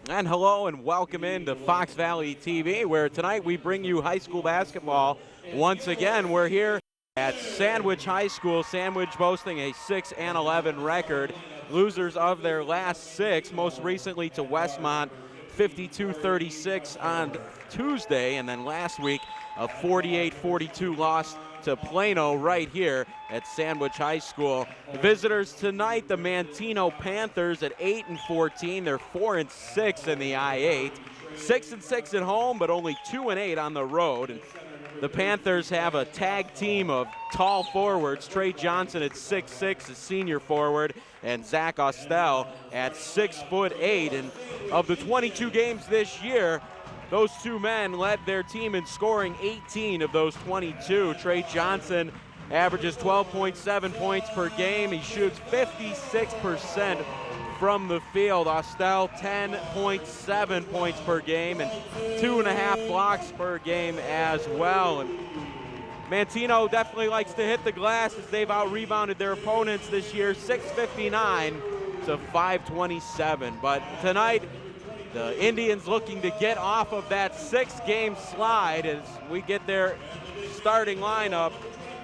And hello and welcome into Fox Valley TV, where tonight we bring you high school basketball. Once again, we're here at Sandwich High School. Sandwich boasting a 6-11 record. Losers of their last six, most recently to Westmont, 52-36 on Tuesday, and then last week a 48-42 loss to Plano right here at Sandwich High School. The visitors tonight, the Manteno Panthers at 8-14. They're 4-6 in the I-8. 6-6 at home, but only 2-8 on the road. And the Panthers have a tag team of tall forwards. Trey Johnson at 6'6", a senior forward, and Zach Ostel at 6'8". And of the 22 games this year, those two men led their team in scoring 18 of those 22. Trey Johnson averages 12.7 points per game. He shoots 56% from the field. Ostel, 10.7 points per game and 2.5 blocks per game as well. And Manteno definitely likes to hit the glass as they've out-rebounded their opponents this year, 659 to 527. But tonight, the Indians looking to get off of that 6-game slide as we get their starting lineup.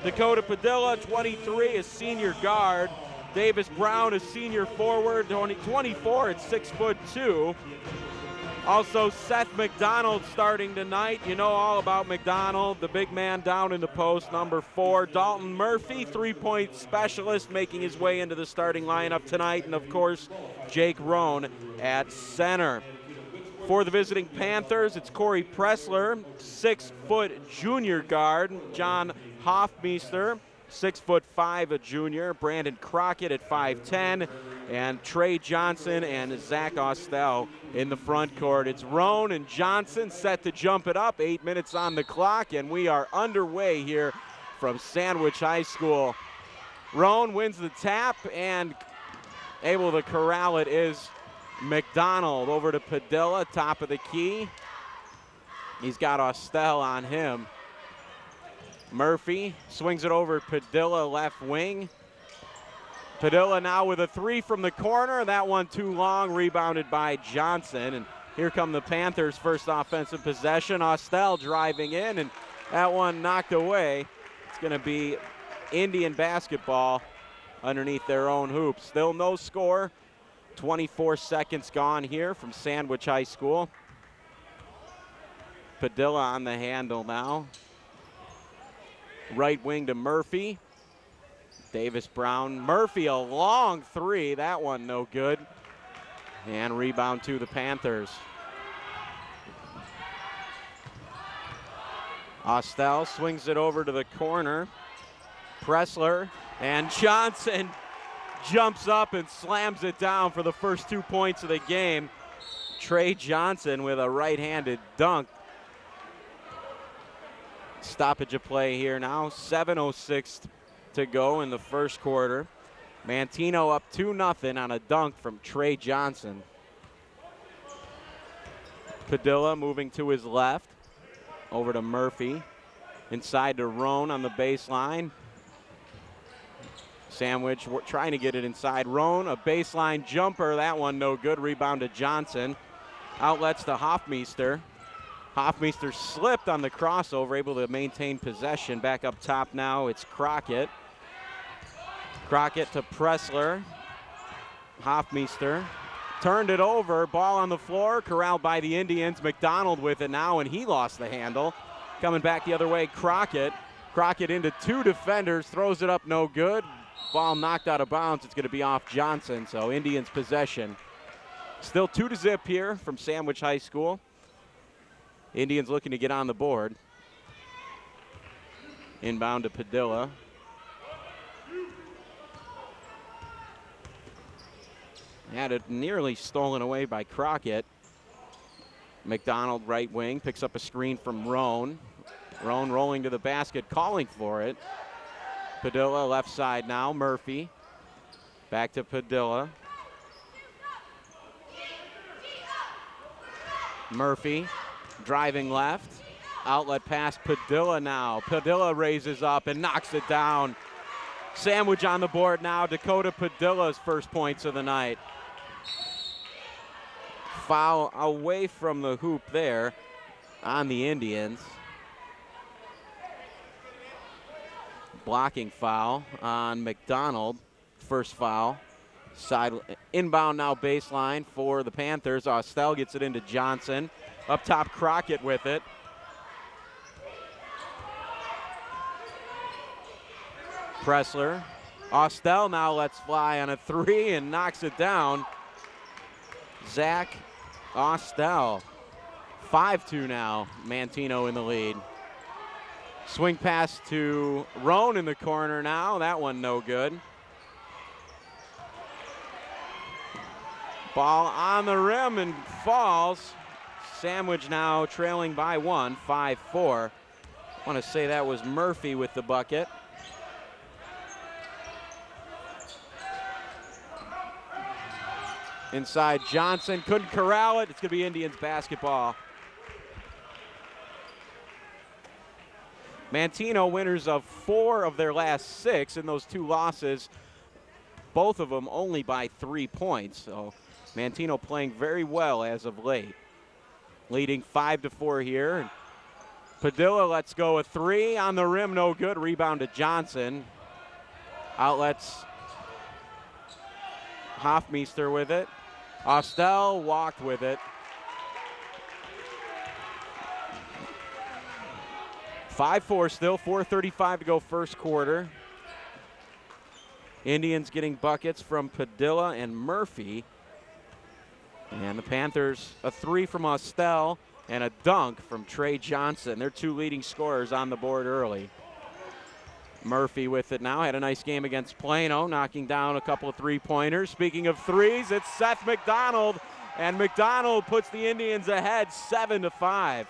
Dakota Padilla, 23, a senior guard. Davis Brown, a senior forward, 24 at 6'2". Also, Seth McDonald starting tonight. You know all about McDonald, the big man down in the post, number 4. Dalton Murphy, three-point specialist, making his way into the starting lineup tonight. And, of course, Jake Rohn at center. For the visiting Panthers, it's Corey Pressler, 6-foot junior guard. John Hoffmeister, 6'5", a junior. Brandon Crockett at 5'10", and Trey Johnson and Zach Ostel in the front court. It's Rohn and Johnson set to jump it up. 8 minutes on the clock, and we are underway here from Sandwich High School. Rohn wins the tap, and able to corral it is McDonald. Over to Padilla, top of the key. He's got Ostel on him. Murphy swings it over Padilla, left wing. Padilla now with a three from the corner. That one too long, rebounded by Johnson. And here come the Panthers' first offensive possession. Ostel driving in, and that one knocked away. It's going to be Indian basketball underneath their own hoops. Still no score. 24 seconds gone here from Sandwich High School. Padilla on the handle now. Right wing to Murphy. Davis Brown. Murphy, a long three. That one no good. And rebound to the Panthers. Ostel swings it over to the corner. Pressler and Johnson jumps up and slams it down for the first 2 points of the game. Trey Johnson with a right-handed dunk. Stoppage of play here now. 7:06 to go in the first quarter. Manteno up 2-0 on a dunk from Trey Johnson. Padilla moving to his left. Over to Murphy. Inside to Rohn on the baseline. Sandwich trying to get it inside. Rohn, a baseline jumper. That one no good. Rebound to Johnson. Outlets to Hoffmeister. Hoffmeister slipped on the crossover, able to maintain possession. Back up top now, it's Crockett. Crockett to Pressler. Hoffmeister turned it over. Ball on the floor, corralled by the Indians. McDonald with it now, and he lost the handle. Coming back the other way, Crockett. Crockett into two defenders, throws it up, no good. Ball knocked out of bounds. It's going to be off Johnson, so Indians possession. Still 2-0 here from Sandwich High School. Indians looking to get on the board. Inbound to Padilla. Had it nearly stolen away by Crockett. McDonald right wing, picks up a screen from Rohn. Rohn rolling to the basket, calling for it. Padilla left side now, Murphy. Back to Padilla. Murphy driving left. Outlet pass, Padilla now. Padilla raises up and knocks it down. Sandwich on the board now. Dakota Padilla's first points of the night. Foul away from the hoop there on the Indians. Blocking foul on McDonald. First foul. Side inbound now baseline for the Panthers. Austell gets it into Johnson. Up top, Crockett with it. Pressler. Austell now lets fly on a three and knocks it down. Zach Austell. 5-2 now. Manteno in the lead. Swing pass to Roan in the corner now. That one no good. Ball on the rim and falls. Sandwich now trailing by one, 5-4. I want to say that was Murphy with the bucket. Inside Johnson, couldn't corral it. It's going to be Indians basketball. Manteno winners of 4 of their last 6 in those 2 losses, both of them only by 3 points. So Manteno playing very well as of late. Leading 5-4 here. Padilla lets go a 3 on the rim, no good. Rebound to Johnson. Outlets Hofmeister with it. Austell walked with it. 5-4 still, 4:35 to go first quarter. Indians getting buckets from Padilla and Murphy. And the Panthers, a 3 from Austell and a dunk from Trey Johnson. They're 2 leading scorers on the board early. Murphy with it now, had a nice game against Plano, knocking down a couple of 3-pointers. Speaking of threes, it's Seth McDonald, and McDonald puts the Indians ahead 7-5.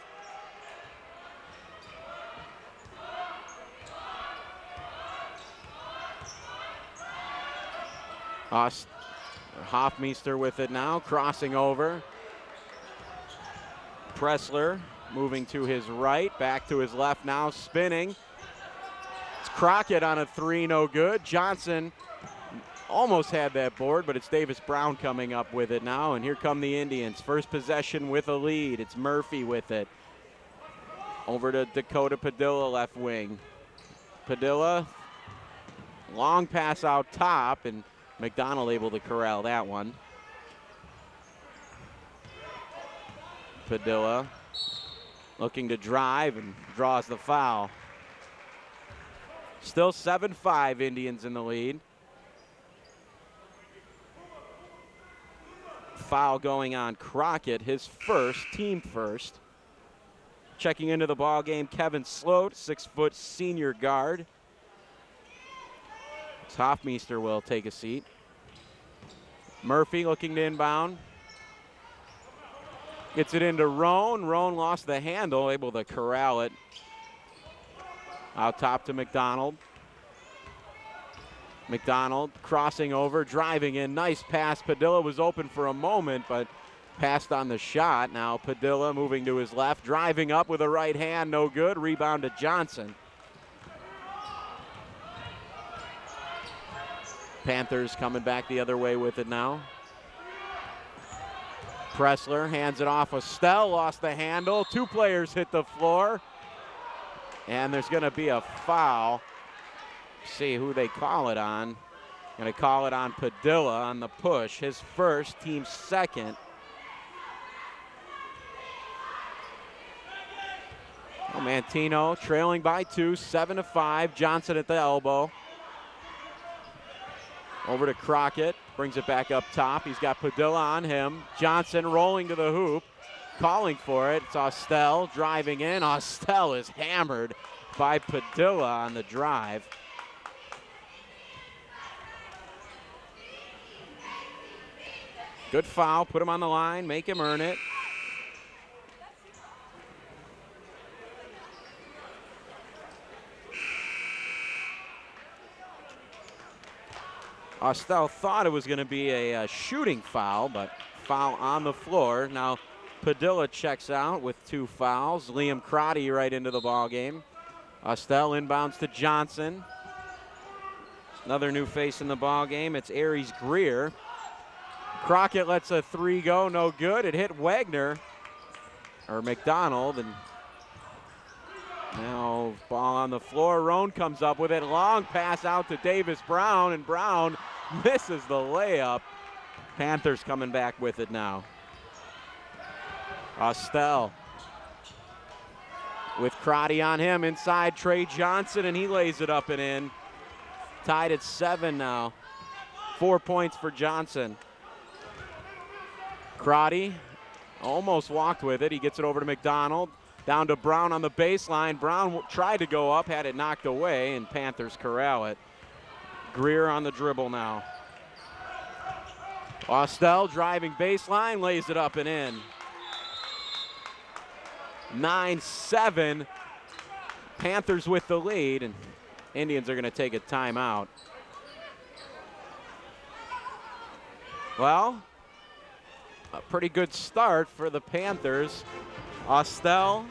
Hofmeister with it now, crossing over. Pressler moving to his right, back to his left now, spinning. It's Crockett on a 3, no good. Johnson almost had that board, but it's Davis Brown coming up with it now, and here come the Indians. First possession with a lead. It's Murphy with it. Over to Dakota Padilla, left wing. Padilla, long pass out top, and McDonald able to corral that one. Padilla looking to drive and draws the foul. Still 7-5 Indians in the lead. Foul going on Crockett, his first, team first. Checking into the ball game, Kevin Sloat, 6-foot senior guard. Hofmeister will take a seat. Murphy looking to inbound. Gets it into Roan. Roan lost the handle, able to corral it. Out top to McDonald. McDonald crossing over, driving in. Nice pass. Padilla was open for a moment, but passed on the shot. Now Padilla moving to his left, driving up with a right hand, no good. Rebound to Johnson. Panthers coming back the other way with it now. Pressler hands it off. Austell lost the handle. 2 players hit the floor. And there's going to be a foul. See who they call it on. Going to call it on Padilla on the push. His first, team second. Manteno trailing by 2, 7-5. Johnson at the elbow. Over to Crockett, brings it back up top. He's got Padilla on him. Johnson rolling to the hoop, calling for it. It's Austell driving in. Austell is hammered by Padilla on the drive. Good foul, put him on the line, make him earn it. Austell thought it was going to be a shooting foul, but foul on the floor. Now Padilla checks out with 2 fouls. Liam Crotty right into the ball game. Austell inbounds to Johnson. Another new face in the ball game. It's Aries Greer. Crockett lets a three go, no good. It hit Wagner, or McDonald, and now ball on the floor. Roan comes up with it. Long pass out to Davis Brown, and Brown misses the layup. Panthers coming back with it now. Austell with Crotty on him. Inside Trey Johnson, and he lays it up and in. Tied at 7 now. 4 points for Johnson. Crotty almost walked with it. He gets it over to McDonald. Down to Brown on the baseline. Brown tried to go up, had it knocked away, and Panthers corral it. Greer on the dribble now. Austell driving baseline, lays it up and in. 9-7. Panthers with the lead, and Indians are going to take a timeout. Well, a pretty good start for the Panthers. Austell,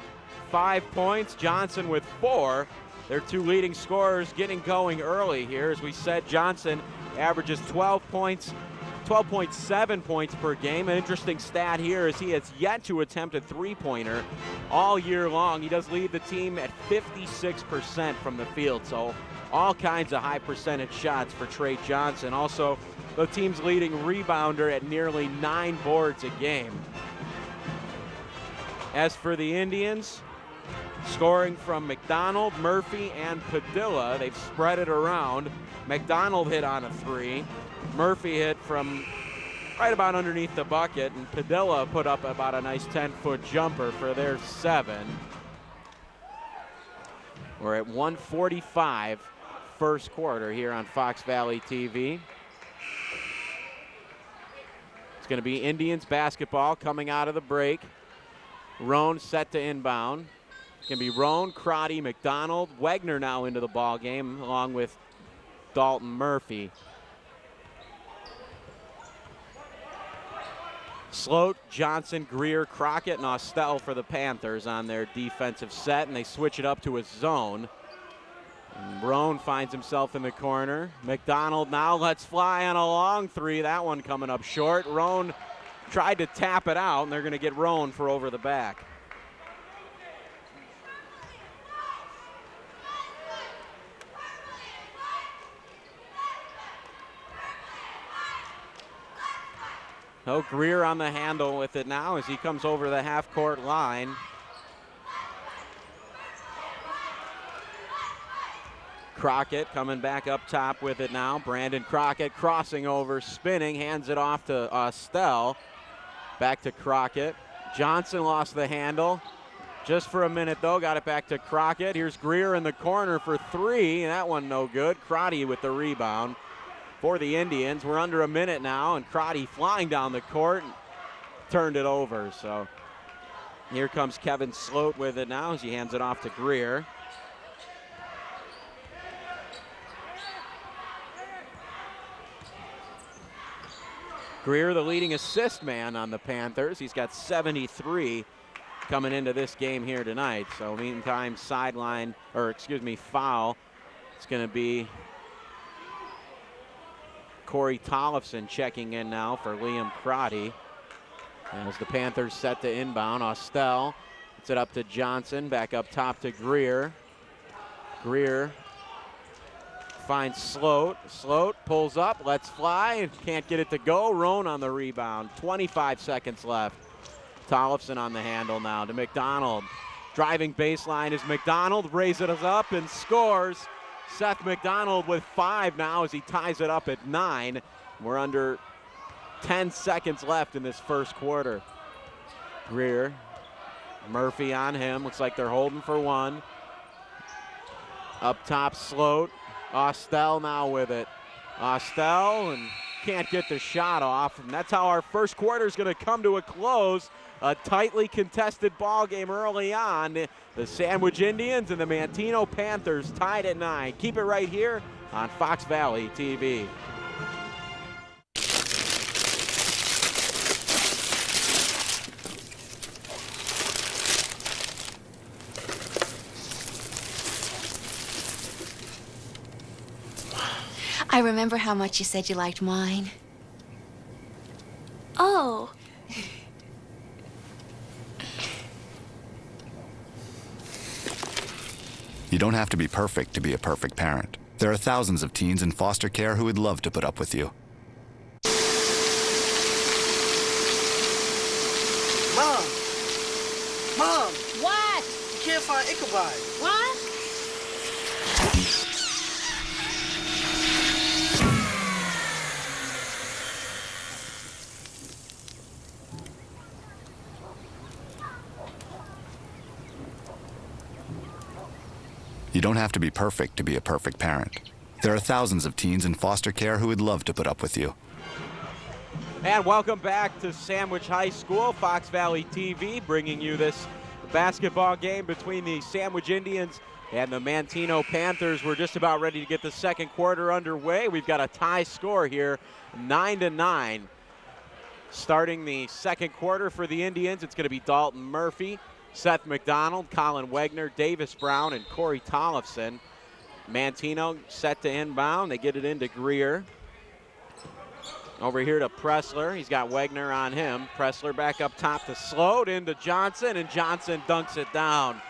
5 points. Johnson with 4. Their 2 leading scorers getting going early here. As we said, Johnson averages 12 points, 12.7 points per game. An interesting stat here is he has yet to attempt a three-pointer all year long. He does lead the team at 56% from the field, so all kinds of high percentage shots for Trey Johnson. Also, the team's leading rebounder at nearly 9 boards a game. As for the Indians, scoring from McDonald, Murphy, and Padilla. They've spread it around. McDonald hit on a 3. Murphy hit from right about underneath the bucket, and Padilla put up about a nice 10-foot jumper for their 7. We're at 1:45 first quarter here on Fox Valley TV. It's going to be Indians basketball coming out of the break. Roan set to inbound. It's going to be Roan, Crotty, McDonald, Wagner now into the ball game, along with Dalton Murphy. Sloat, Johnson, Greer, Crockett, and Austell for the Panthers on their defensive set, and they switch it up to a zone. And Roan finds himself in the corner. McDonald now lets fly on a long 3. That one coming up short. Roan tried to tap it out, and they're going to get Roan for over the back. No, Greer on the handle with it now as he comes over the half-court line. Crockett coming back up top with it now. Brandon Crockett crossing over, spinning, hands it off to Austell. Back to Crockett. Johnson lost the handle just for a minute, though. Got it back to Crockett. Here's Greer in the corner for 3. That one no good. Crotty with the rebound for the Indians. We're under a minute now, and Crotty flying down the court and turned it over. So here comes Kevin Sloat with it now as he hands it off to Greer. Greer, the leading assist man on the Panthers. He's got 73 coming into this game here tonight. So meantime, foul. It's going to be Corey Tollefson checking in now for Liam Crotty. As the Panthers set to inbound, Austell puts it up to Johnson, back up top to Greer. Greer finds Sloat. Sloat pulls up, lets fly, and can't get it to go. Roan on the rebound. 25 seconds left. Tollefson on the handle now to McDonald. Driving baseline is McDonald, raises it up and scores. Seth McDonald with 5 now as he ties it up at 9. We're under 10 seconds left in this first quarter. Greer, Murphy on him. Looks like they're holding for 1. Up top, Sloat. Austell now with it. Austell, and can't get the shot off. And that's how our first quarter is going to come to a close. A tightly contested ball game early on. The Sandwich Indians and the Manteno Panthers tied at 9. Keep it right here on Fox Valley TV. I remember how much you said you liked wine. You don't have to be perfect to be a perfect parent. There are thousands of teens in foster care who would love to put up with you. Mom! Mom! What? You can't find Ichabod. What? You don't have to be perfect to be a perfect parent. There are thousands of teens in foster care who would love to put up with you. And welcome back to Sandwich High School, Fox Valley TV, bringing you this basketball game between the Sandwich Indians and the Manteno Panthers. We're just about ready to get the second quarter underway. We've got a tie score here, 9-9. Starting the second quarter for the Indians, it's going to be Dalton Murphy, Seth McDonald, Colin Wegner, Davis Brown, and Corey Tollefson. Manteno set to inbound. They get it into Greer. Over here to Pressler. He's got Wegner on him. Pressler back up top to Sloat, into Johnson, and Johnson dunks it down.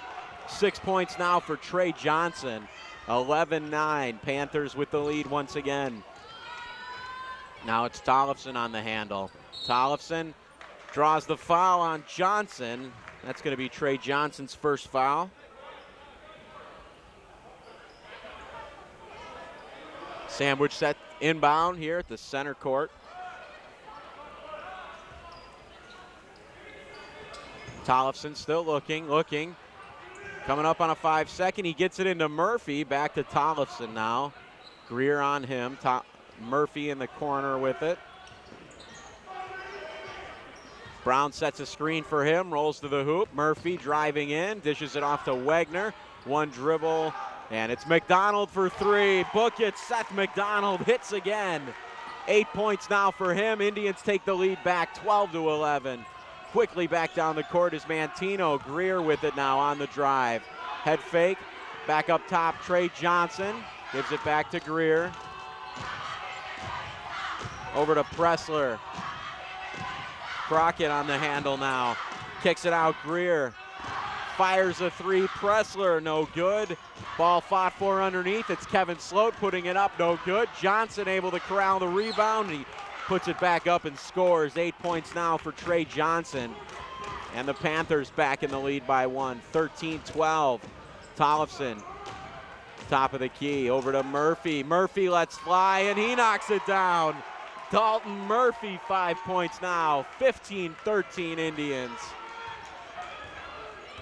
6 points now for Trey Johnson. 11-9. Panthers with the lead once again. Now it's Tollefson on the handle. Tollefson draws the foul on Johnson. That's going to be Trey Johnson's first foul. Sandwich set inbound here at the center court. Tollefson still looking. Coming up on a 5-second. He gets it into Murphy. Back to Tollefson now. Greer on him. Murphy in the corner with it. Brown sets a screen for him, rolls to the hoop. Murphy driving in, dishes it off to Wegner. One dribble, and it's McDonald for three. Book it, Seth McDonald hits again. 8 points now for him. Indians take the lead back, 12-11. Quickly back down the court is Manteno. Greer with it now on the drive. Head fake, back up top, Trey Johnson. Gives it back to Greer. Over to Pressler. Crockett on the handle now. Kicks it out, Greer. Fires a three, Pressler, no good. Ball fought for underneath. It's Kevin Sloat putting it up, no good. Johnson able to corral the rebound. He puts it back up and scores. 8 points now for Trey Johnson. And the Panthers back in the lead by one, 13-12. Tollefson, top of the key, over to Murphy. Murphy lets fly, and he knocks it down. Dalton Murphy, 5 points now, 15-13 Indians.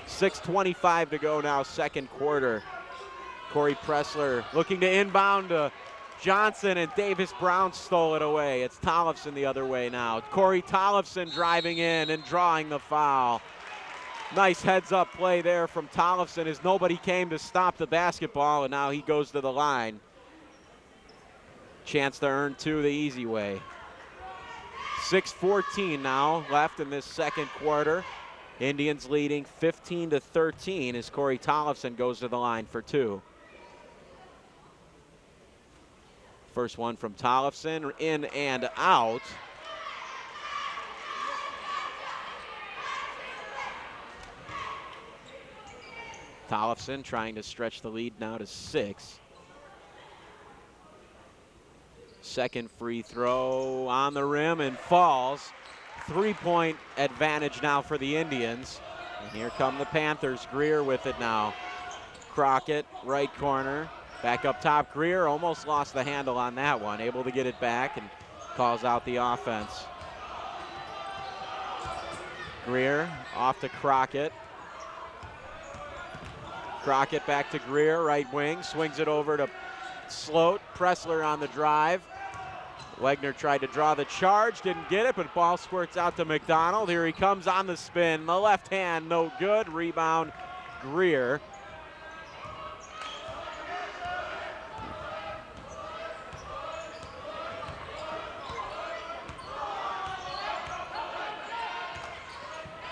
6:25 to go now, second quarter. Corey Pressler looking to inbound to Johnson, and Davis Brown stole it away. It's Tollefson the other way now. Corey Tollefson driving in and drawing the foul. Nice heads-up play there from Tollefson as nobody came to stop the basketball, and now he goes to the line. Chance to earn two the easy way. 6:14 now left in this second quarter. Indians leading 15-13 as Corey Tollefson goes to the line for two. First one from Tollefson, in and out. Tollefson trying to stretch the lead now to 6. Second free throw on the rim and falls. 3-point advantage now for the Indians. And here come the Panthers. Greer with it now. Crockett, right corner. Back up top, Greer almost lost the handle on that one. Able to get it back and calls out the offense. Greer off to Crockett. Crockett back to Greer, right wing. Swings it over to Sloat. Pressler on the drive. Wegner tried to draw the charge, didn't get it, but ball squirts out to McDonald. Here he comes on the spin. The left hand, no good. Rebound, Greer.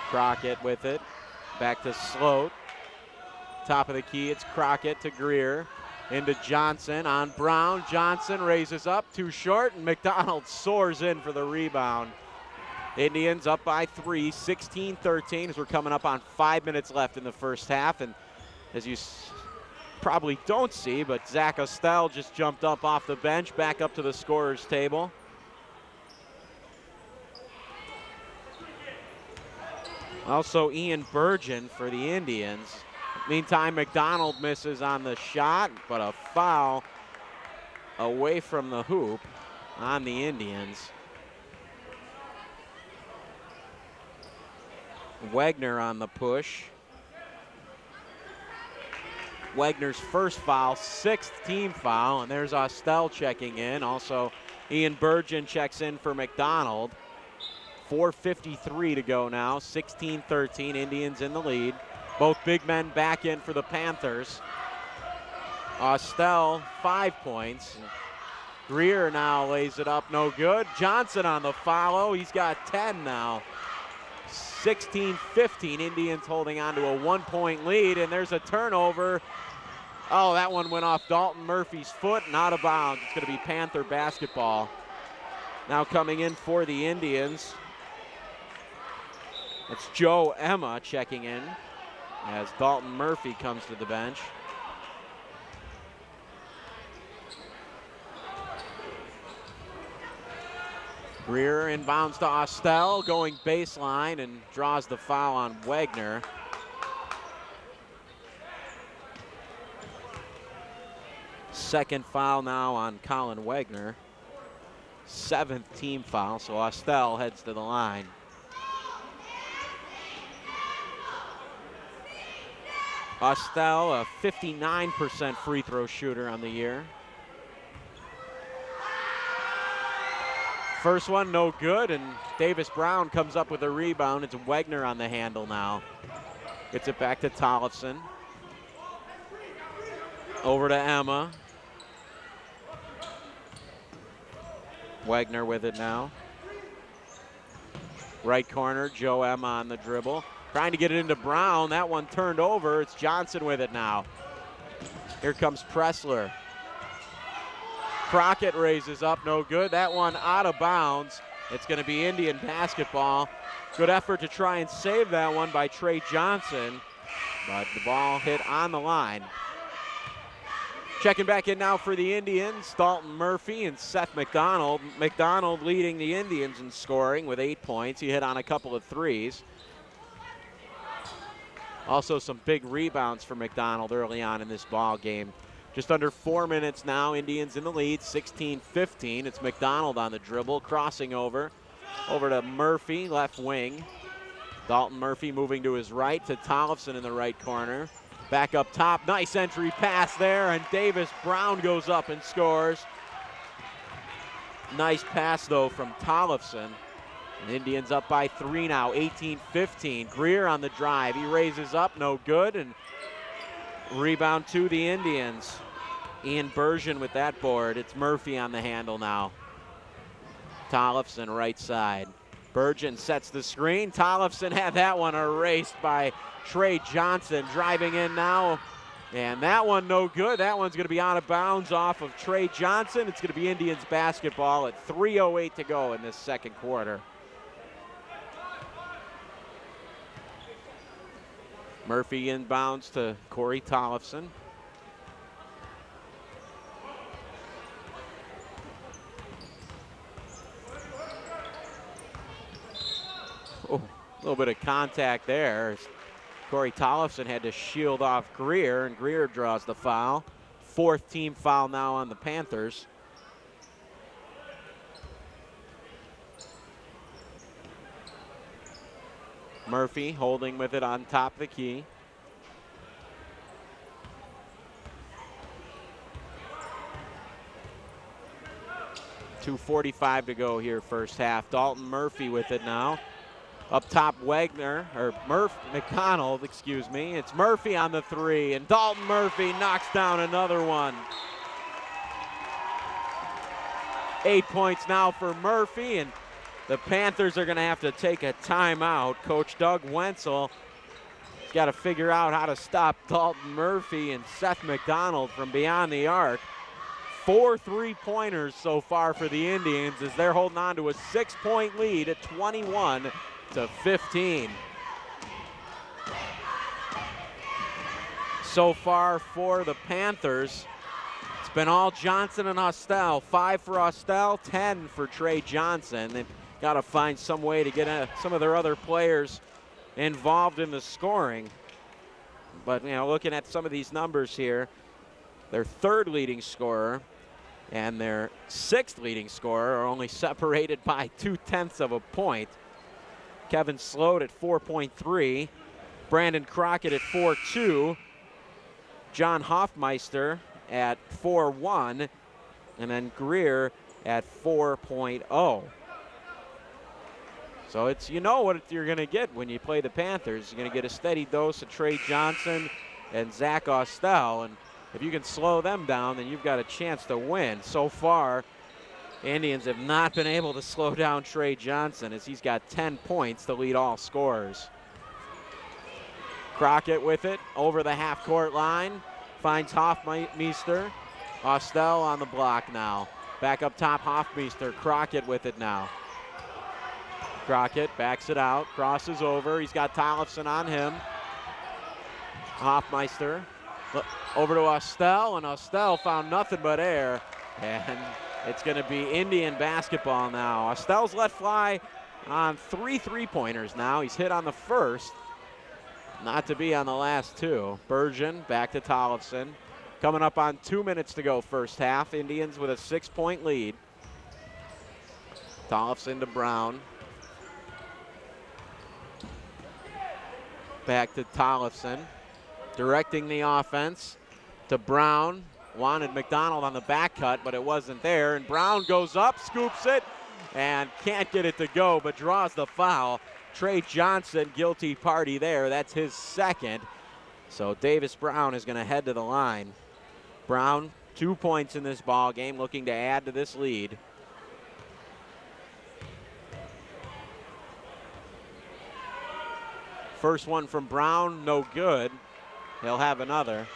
Crockett with it. Back to Sloat. Top of the key, it's Crockett to Greer. Into Johnson on Brown. Johnson raises up, too short, and McDonald soars in for the rebound. Indians up by 3, 16-13 as we're coming up on 5 minutes left in the first half. And as you probably don't see, but Zach Estelle just jumped up off the bench, back up to the scorer's table. Also Ian Burgeon for the Indians. Meantime, McDonald misses on the shot, but a foul away from the hoop on the Indians. Wagner on the push. Wagner's first foul, 6th team foul, and there's Estelle checking in. Also, Ian Burgeon checks in for McDonald. 4:53 to go now, 16-13, Indians in the lead. Both big men back in for the Panthers. Estelle, 5 points. Greer now lays it up, no good. Johnson on the follow, he's got 10 now. 16-15, Indians holding on to a 1-point lead, and there's a turnover. Oh, that one went off Dalton Murphy's foot and out of bounds. It's going to be Panther basketball. Now coming in for the Indians, it's Joe Emma checking in as Dalton Murphy comes to the bench. Greer inbounds to Estelle, going baseline and draws the foul on Wagner. Second foul now on Colin Wagner. 7th team foul, so Estelle heads to the line. Estelle, a 59% free throw shooter on the year. First one, no good, and Davis Brown comes up with a rebound. It's Wagner on the handle now. Gets it back to Tollefson. Over to Emma. Wagner with it now. Right corner, Joe Emma on the dribble. Trying to get it into Brown. That one turned over. It's Johnson with it now. Here comes Pressler. Crockett raises up, no good. That one out of bounds. It's going to be Indian basketball. Good effort to try and save that one by Trey Johnson, but the ball hit on the line. Checking back in now for the Indians, Dalton Murphy and Seth McDonald. McDonald leading the Indians in scoring with 8 points. He hit on a couple of threes. Also some big rebounds for McDonald early on in this ball game. Just under 4 minutes now, Indians in the lead, 16-15. It's McDonald on the dribble, crossing over to Murphy, left wing. Dalton Murphy moving to his right to Tollefson in the right corner. Back up top, nice entry pass there, and Davis Brown goes up and scores. Nice pass though from Tollefson. And Indians up by 3 now, 18-15. Greer on the drive, he raises up, no good, and rebound to the Indians. Ian Burgeon with that board. It's Murphy on the handle now. Tollefson right side. Burgeon sets the screen. Tollefson had that one erased by Trey Johnson. Driving in now. And that one no good. That one's going to be out of bounds off of Trey Johnson. It's going to be Indians basketball at 3:08 to go in this second quarter. Murphy inbounds to Corey Tollefson. Oh, a little bit of contact there. Corey Tollefson had to shield off Greer, and Greer draws the foul. 4th team foul now on the Panthers. Murphy holding with it on top of the key. .245 to go here first half. Dalton Murphy with it now. Up top McDonald, excuse me. It's Murphy on the 3, and Dalton Murphy knocks down another one. 8 points now for Murphy, and the Panthers are going to have to take a timeout. Coach Doug Wenzel has got to figure out how to stop Dalton Murphy and Seth McDonald from beyond the arc. 4 3-pointers so far for the Indians as they're holding on to a 6-point lead at 21-15. so far for the Panthers. It's been all Johnson and Austell. 5 for Austell, 10 for Trey Johnson. They've got to find some way to get some of their other players involved in the scoring. But, you know, looking at some of these numbers here, their 3rd leading scorer and their 6th leading scorer are only separated by 0.2 of a point. Kevin Sloat at 4.3, Brandon Crockett at 4.2, John Hoffmeister at 4.1, and then Greer at 4.0. So it's, you know what you're going to get when you play the Panthers. You're going to get a steady dose of Trey Johnson and Zach Austell, and if you can slow them down, then you've got a chance to win. So far, Indians have not been able to slow down Trey Johnson, as he's got 10 points to lead all scorers. Crockett with it over the half-court line, finds Hoffmeister. Austell on the block now. Back up top, Hoffmeister. Crockett with it now. Crockett backs it out, crosses over. He's got Tollefson on him. Hoffmeister over to Austell, and Austell found nothing but air. And it's going to be Indian basketball now. Austell's let fly on 3 3-pointers now. He's hit on the first, not to be on the last 2. Bergen back to Tollefson. Coming up on 2 minutes to go first half. Indians with a 6-point lead. Tollefson to Brown. Back to Tollefson. Directing the offense to Brown. Wanted McDonald on the back cut, but it wasn't there. And Brown goes up, scoops it, and can't get it to go, but draws the foul. Trey Johnson, guilty party there. That's his 2nd. So Davis Brown is going to head to the line. Brown, 2 points in this ball game, looking to add to this lead. First one from Brown, no good. He'll have another.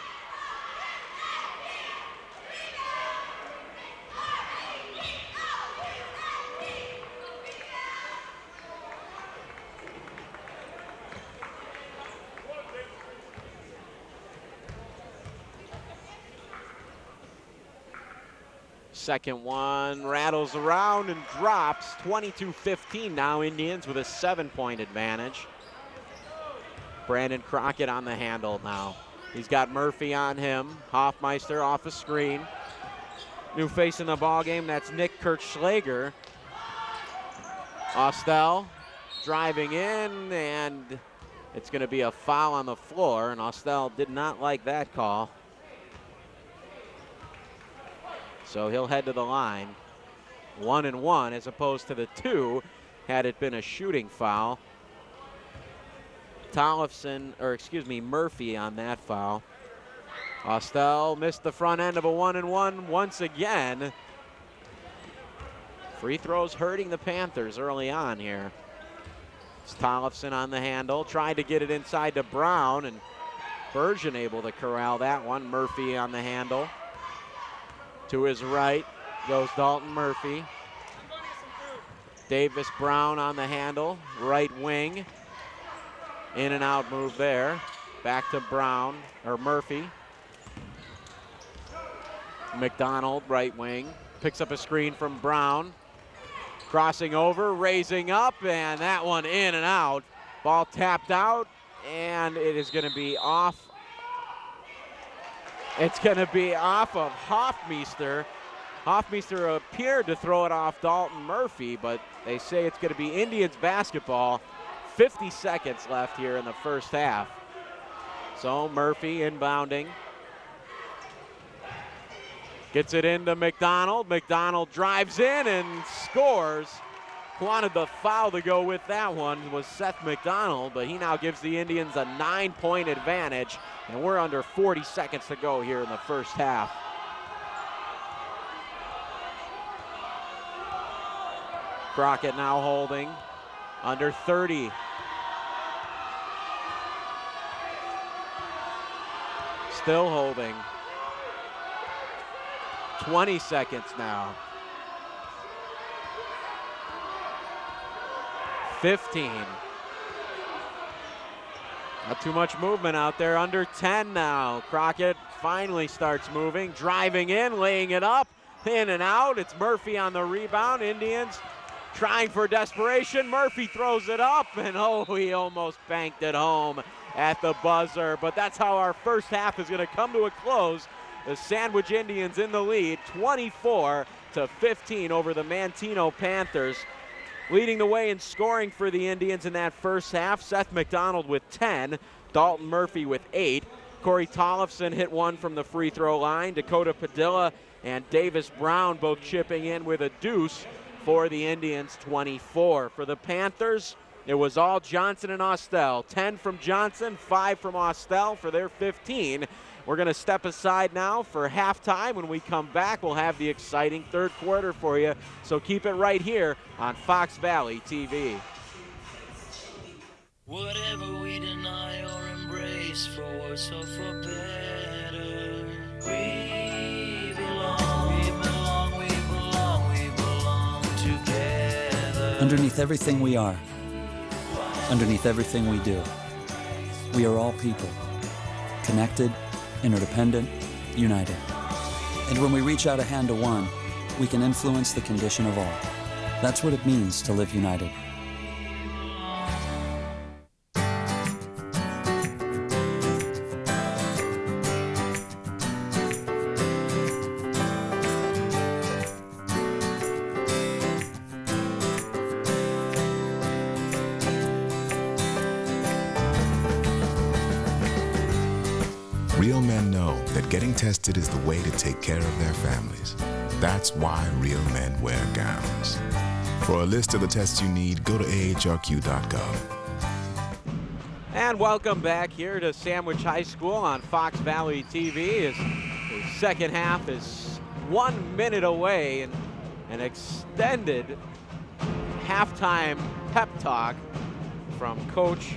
Second one rattles around and drops. 22-15 now, Indians with a 7-point advantage. Brandon Crockett on the handle now. He's got Murphy on him. Hoffmeister off a screen. New face in the ball game, that's Nick Kirchschlager. Austell driving in, and it's going to be a foul on the floor, and Austell did not like that call. So he'll head to the line. 1 and 1 as opposed to the 2 had it been a shooting foul. Murphy on that foul. Austell missed the front end of a 1 and 1 once again. Free throws hurting the Panthers early on here. It's Tollefson on the handle, tried to get it inside to Brown, and Bergen able to corral that one. Murphy on the handle. To his right goes Dalton Murphy. Davis Brown on the handle, right wing. In and out move there. Back to Brown, or Murphy. McDonald, right wing. Picks up a screen from Brown. Crossing over, raising up, and that one in and out. Ball tapped out, and it is going to be off. It's going to be off of Hoffmeister. Hoffmeister appeared to throw it off Dalton Murphy, but they say it's going to be Indians basketball. 50 seconds left here in the first half. So Murphy inbounding. Gets it into McDonald. McDonald drives in and scores. Who wanted the foul to go with that one was Seth McDonald, but he now gives the Indians a 9-point advantage, and we're under 40 seconds to go here in the first half. Crockett now holding. Under 30. Still holding. 20 seconds now. 15. Not too much movement out there, under 10 now. Crockett finally starts moving, driving in, laying it up, in and out. It's Murphy on the rebound. Indians trying for desperation. Murphy throws it up, and oh, he almost banked it home at the buzzer. But that's how our first half is going to come to a close. The Sandwich Indians in the lead, 24-15 over the Manteno Panthers. Leading the way in scoring for the Indians in that first half, Seth McDonald with 10, Dalton Murphy with 8. Corey Tollefson hit one from the free throw line. Dakota Padilla and Davis Brown both chipping in with a deuce for the Indians, 24. For the Panthers, it was all Johnson and Austell. 10 from Johnson, 5 from Austell for their 15. We're going to step aside now for halftime. When we come back, we'll have the exciting third quarter for you. So keep it right here on Fox Valley TV. Whatever we deny or embrace, for worse or for better, we belong together. Underneath everything we are, underneath everything we do, we are all people, connected, interdependent, united. And when we reach out a hand to one, we can influence the condition of all. That's what it means to live united. Real men know that getting tested is the way to take care of their families. That's why real men wear gowns. For a list of the tests you need, go to ahrq.gov. And welcome back here to Sandwich High School on Fox Valley TV. The second half is 1 minute away, and an extended halftime pep talk from coach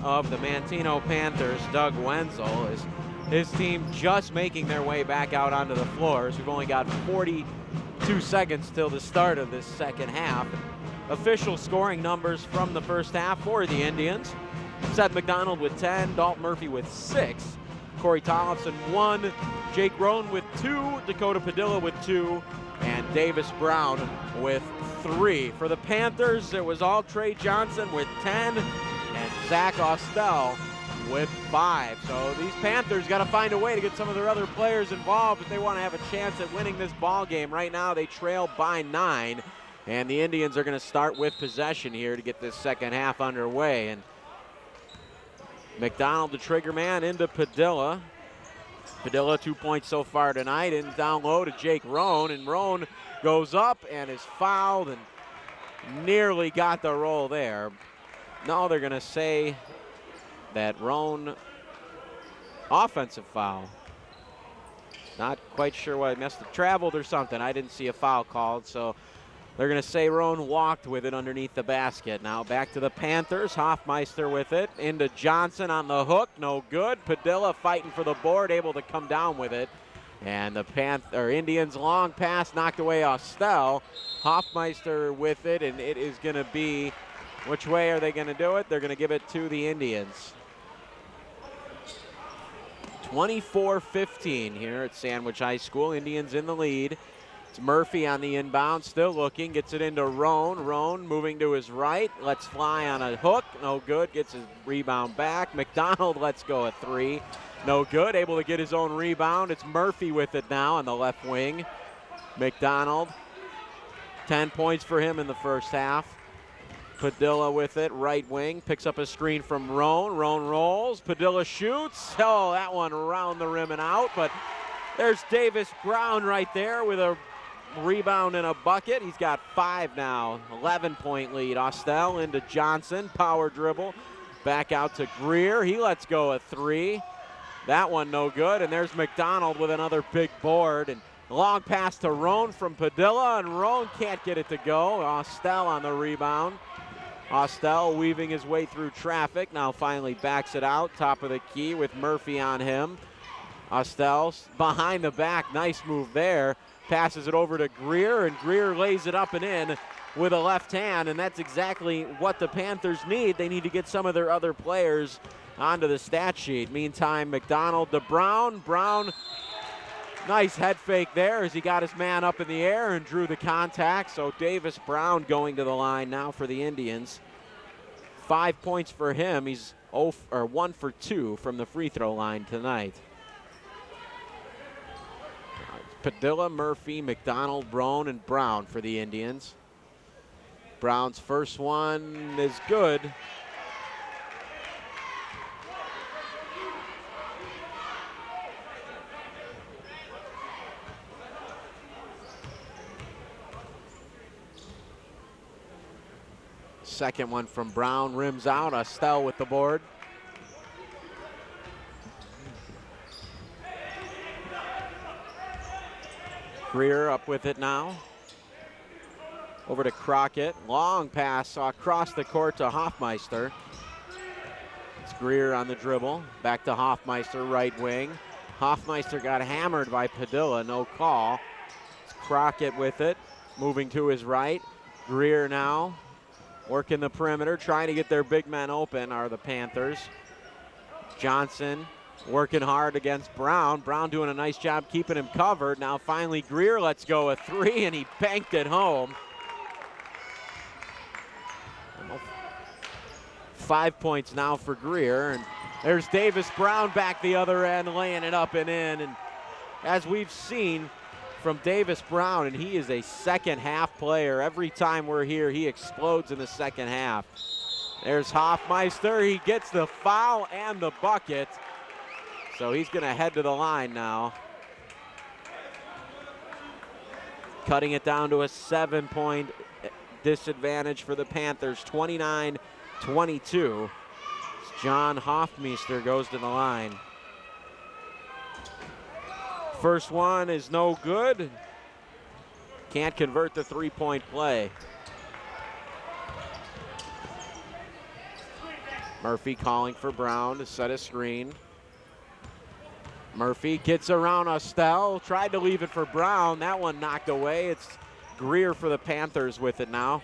of the Manteno Panthers, Doug Wenzel, is his team just making their way back out onto the floors. We've only got 42 seconds till the start of this second half. Official scoring numbers from the first half for the Indians: Seth McDonald with 10, Dalton Murphy with 6, Corey Tollefson 1, Jake Rohn with 2, Dakota Padilla with 2, and Davis Brown with 3. For the Panthers, it was all Trey Johnson with 10 and Zach Austell with 5. So these Panthers got to find a way to get some of their other players involved if they want to have a chance at winning this ball game. Right now they trail by 9, and the Indians are going to start with possession here to get this second half underway. And McDonald, the trigger man, into Padilla. Padilla 2 points so far tonight, and down low to Jake Rohn, and Rohn goes up and is fouled and nearly got the roll there. No, they're going to say that Rohn, offensive foul. Not quite sure what, must have traveled or something. I didn't see a foul called, so they're going to say Rohn walked with it underneath the basket. Now back to the Panthers. Hoffmeister with it, into Johnson on the hook, no good. Padilla fighting for the board, able to come down with it. And the Indians long pass knocked away Austell. Hoffmeister with it, and it is going to be, which way are they going to do it? They're going to give it to the Indians. 24-15 here at Sandwich High School. Indians in the lead. It's Murphy on the inbound, still looking, gets it into Rohn. Rohn moving to his right, lets fly on a hook, no good, gets his rebound back. McDonald lets go a 3, no good, able to get his own rebound. It's Murphy with it now on the left wing. McDonald, 10 points for him in the first half. Padilla with it, right wing, picks up a screen from Rohn. Rohn rolls, Padilla shoots. Oh, that one around the rim and out, but there's Davis Brown right there with a rebound and a bucket. He's got 5 now, 11-point lead. Austell into Johnson, power dribble, back out to Greer. He lets go a 3. That one no good, and there's McDonald with another big board. And long pass to Rohn from Padilla, and Rohn can't get it to go. Austell on the rebound. Austell weaving his way through traffic, now finally backs it out, top of the key with Murphy on him. Austell behind the back, nice move there. Passes it over to Greer, and Greer lays it up and in with a left hand, and that's exactly what the Panthers need. They need to get some of their other players onto the stat sheet. Meantime, McDonald to Brown. Brown, nice head fake there as he got his man up in the air and drew the contact. So Davis Brown going to the line now for the Indians. 5 points for him. He's 1 for 2 from the free throw line tonight. Padilla, Murphy, McDonald, Roan, and Brown for the Indians. Brown's first one is good. Second one from Brown rims out. Estelle with the board. Greer up with it now. Over to Crockett. Long pass across the court to Hoffmeister. It's Greer on the dribble. Back to Hoffmeister, right wing. Hoffmeister got hammered by Padilla, no call. It's Crockett with it, moving to his right. Greer now working the perimeter, trying to get their big men open are the Panthers. Johnson working hard against Brown. Brown doing a nice job keeping him covered. Now finally Greer lets go a three, and he banked it home. 5 points now for Greer, and there's Davis Brown back the other end, laying it up and in. And as we've seen from Davis Brown, and he is a second half player. Every time we're here, he explodes in the second half. There's Hoffmeister. He gets the foul and the bucket. So he's going to head to the line now. Cutting it down to a 7-point disadvantage for the Panthers, 29-22. John Hoffmeister goes to the line. First one is no good. Can't convert the three-point play. Murphy calling for Brown to set a screen. Murphy gets around Estelle, tried to leave it for Brown. That one knocked away. It's Greer for the Panthers with it now.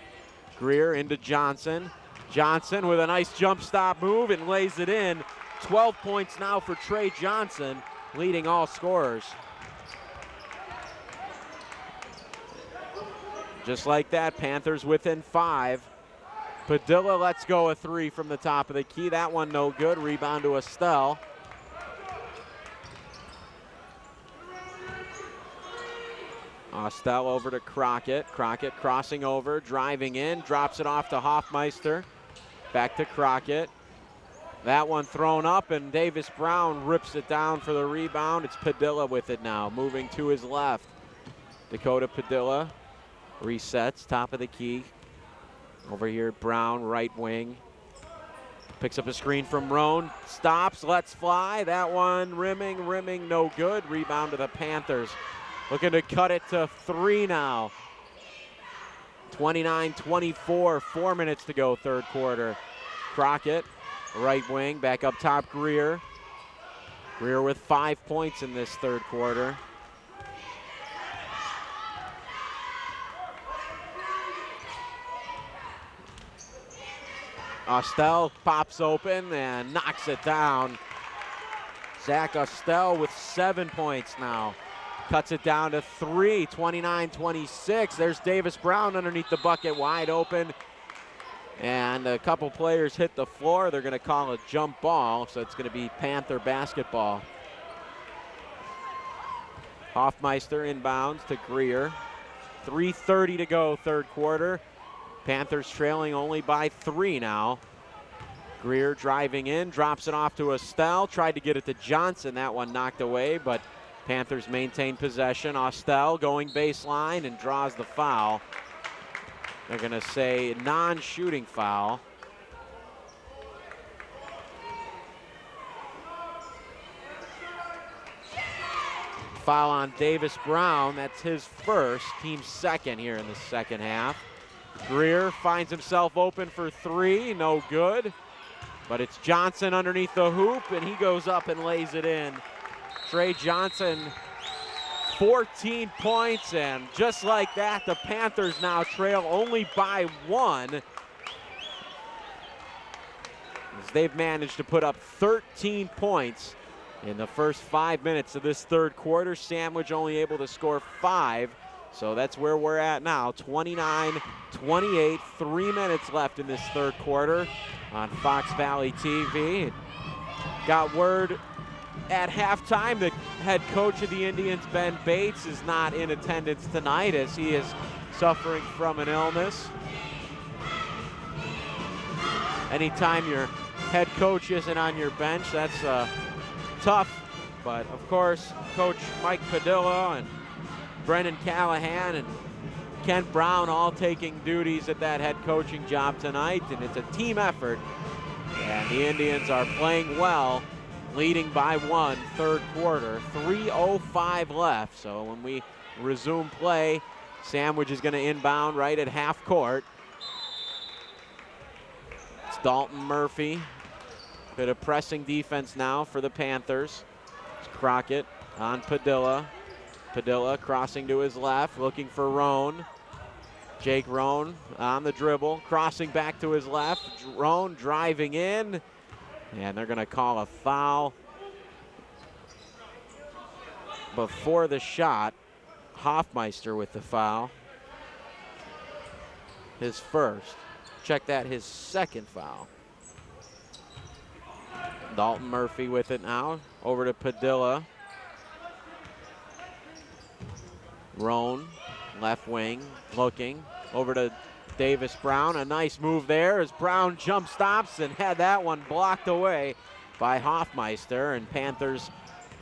Greer into Johnson. Johnson with a nice jump stop move and lays it in. 12 points now for Trey Johnson, leading all scorers. Just like that, Panthers within 5. Padilla lets go a three from the top of the key. That one no good. Rebound to Estelle. Estelle over to Crockett. Crockett crossing over, driving in, drops it off to Hoffmeister. Back to Crockett. That one thrown up, and Davis Brown rips it down for the rebound. It's Padilla with it now, moving to his left. Dakota Padilla resets, top of the key. Over here, Brown, right wing. Picks up a screen from Roan, stops, lets fly. That one rimming, no good. Rebound to the Panthers. Looking to cut it to 3 now. 29-24, 4 minutes to go, third quarter. Crockett, right wing, back up top, Greer. Greer with 5 points in this third quarter. Estelle pops open and knocks it down. Zach Estelle with 7 points now. Cuts it down to 3, 29-26. There's Davis Brown underneath the bucket, wide open. And a couple players hit the floor. They're going to call a jump ball, so it's going to be Panther basketball. Hoffmeister inbounds to Greer. 3:30 to go, third quarter. Panthers trailing only by 3 now. Greer driving in, drops it off to Estelle. Tried to get it to Johnson. That one knocked away, but Panthers maintain possession. Estelle going baseline and draws the foul. They're going to say non-shooting foul. Foul on Davis Brown. That's his first, team second here in the second half. Greer finds himself open for 3, no good. But it's Johnson underneath the hoop, and he goes up and lays it in. Trey Johnson, 14 points, and just like that, the Panthers now trail only by 1. They've managed to put up 13 points in the first 5 minutes of this third quarter. Sandwich only able to score 5. So that's where we're at now. 29-28, 3 minutes left in this third quarter on Fox Valley TV. Got word at halftime that head coach of the Indians, Ben Bates, is not in attendance tonight as he is suffering from an illness. Anytime your head coach isn't on your bench, that's tough. But of course, Coach Mike Padilla and Brendan Callahan and Kent Brown all taking duties at that head coaching job tonight, and it's a team effort. And the Indians are playing well, leading by 1, third quarter, 3:05 left. So when we resume play, Sandwich is going to inbound right at half court. It's Dalton Murphy. Bit of pressing defense now for the Panthers. It's Crockett on Padilla. Padilla crossing to his left, looking for Roan. Jake Roan on the dribble, crossing back to his left. Roan driving in, and they're going to call a foul before the shot. Hoffmeister with the foul. His first. Check that, his second foul. Dalton Murphy with it now. Over to Padilla. Roan, left wing, looking. Over to Davis Brown. A nice move there as Brown jump stops and had that one blocked away by Hoffmeister. And Panthers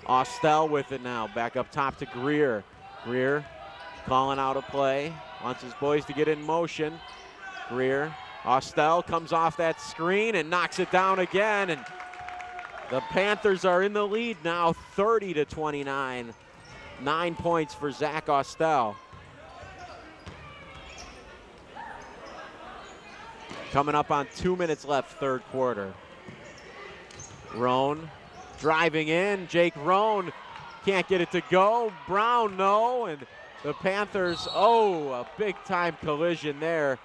Austell with it now. Back up top to Greer. Greer calling out a play. Wants his boys to get in motion. Greer. Austell comes off that screen and knocks it down again. And the Panthers are in the lead now, 30-29. 9 points for Zach Austell. Coming up on 2 minutes left, third quarter. Roan driving in. Jake Roan can't get it to go. Brown, no. And the Panthers, a big-time collision there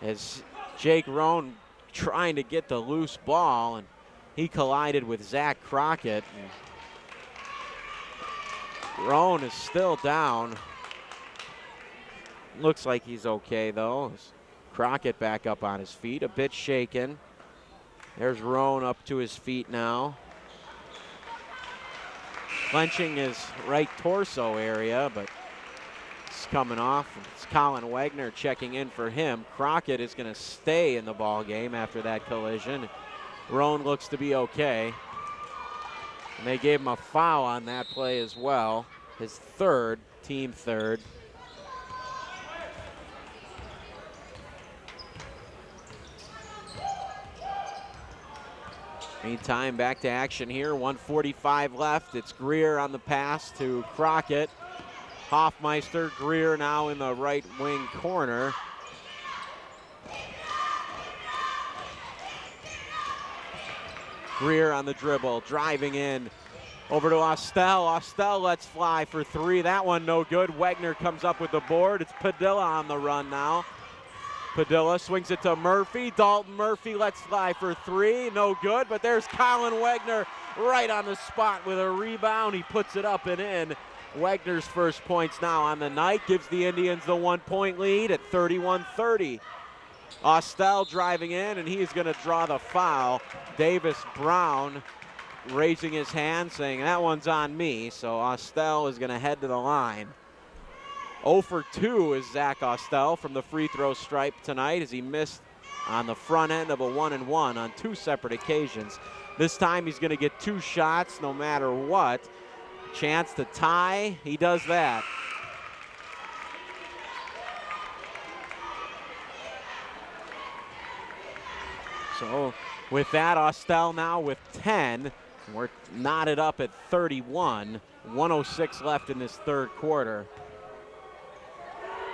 as Jake Roan trying to get the loose ball, and he collided with Zach Crockett. Roan is still down. Looks like he's okay, though. Crockett back up on his feet, a bit shaken. There's Roan up to his feet now. Clenching his right torso area, but it's coming off. It's Colin Wagner checking in for him. Crockett is going to stay in the ball game after that collision. Roan looks to be okay. And they gave him a foul on that play as well. His third, team third. Meantime, back to action here. 1:45 left. It's Greer on the pass to Crockett. Hoffmeister, Greer now in the right wing corner. Greer on the dribble, driving in. Over to Austell. Austell lets fly for 3. That one no good. Wagner comes up with the board. It's Padilla on the run now. Padilla swings it to Murphy. Dalton Murphy lets fly for 3. No good, but there's Colin Wagner right on the spot with a rebound. He puts it up and in. Wagner's first points now on the night gives the Indians the 1-point lead at 31-30. Austell driving in, and he's going to draw the foul. Davis Brown raising his hand, saying that one's on me. So Austell is going to head to the line. 0 for 2 is Zach Austell from the free throw stripe tonight as he missed on the front end of a 1-and-1 on 2 separate occasions. This time he's going to get 2 shots no matter what. Chance to tie, he does that. So with that, Austell now with 10. We're knotted up at 31. 1:06 left in this third quarter.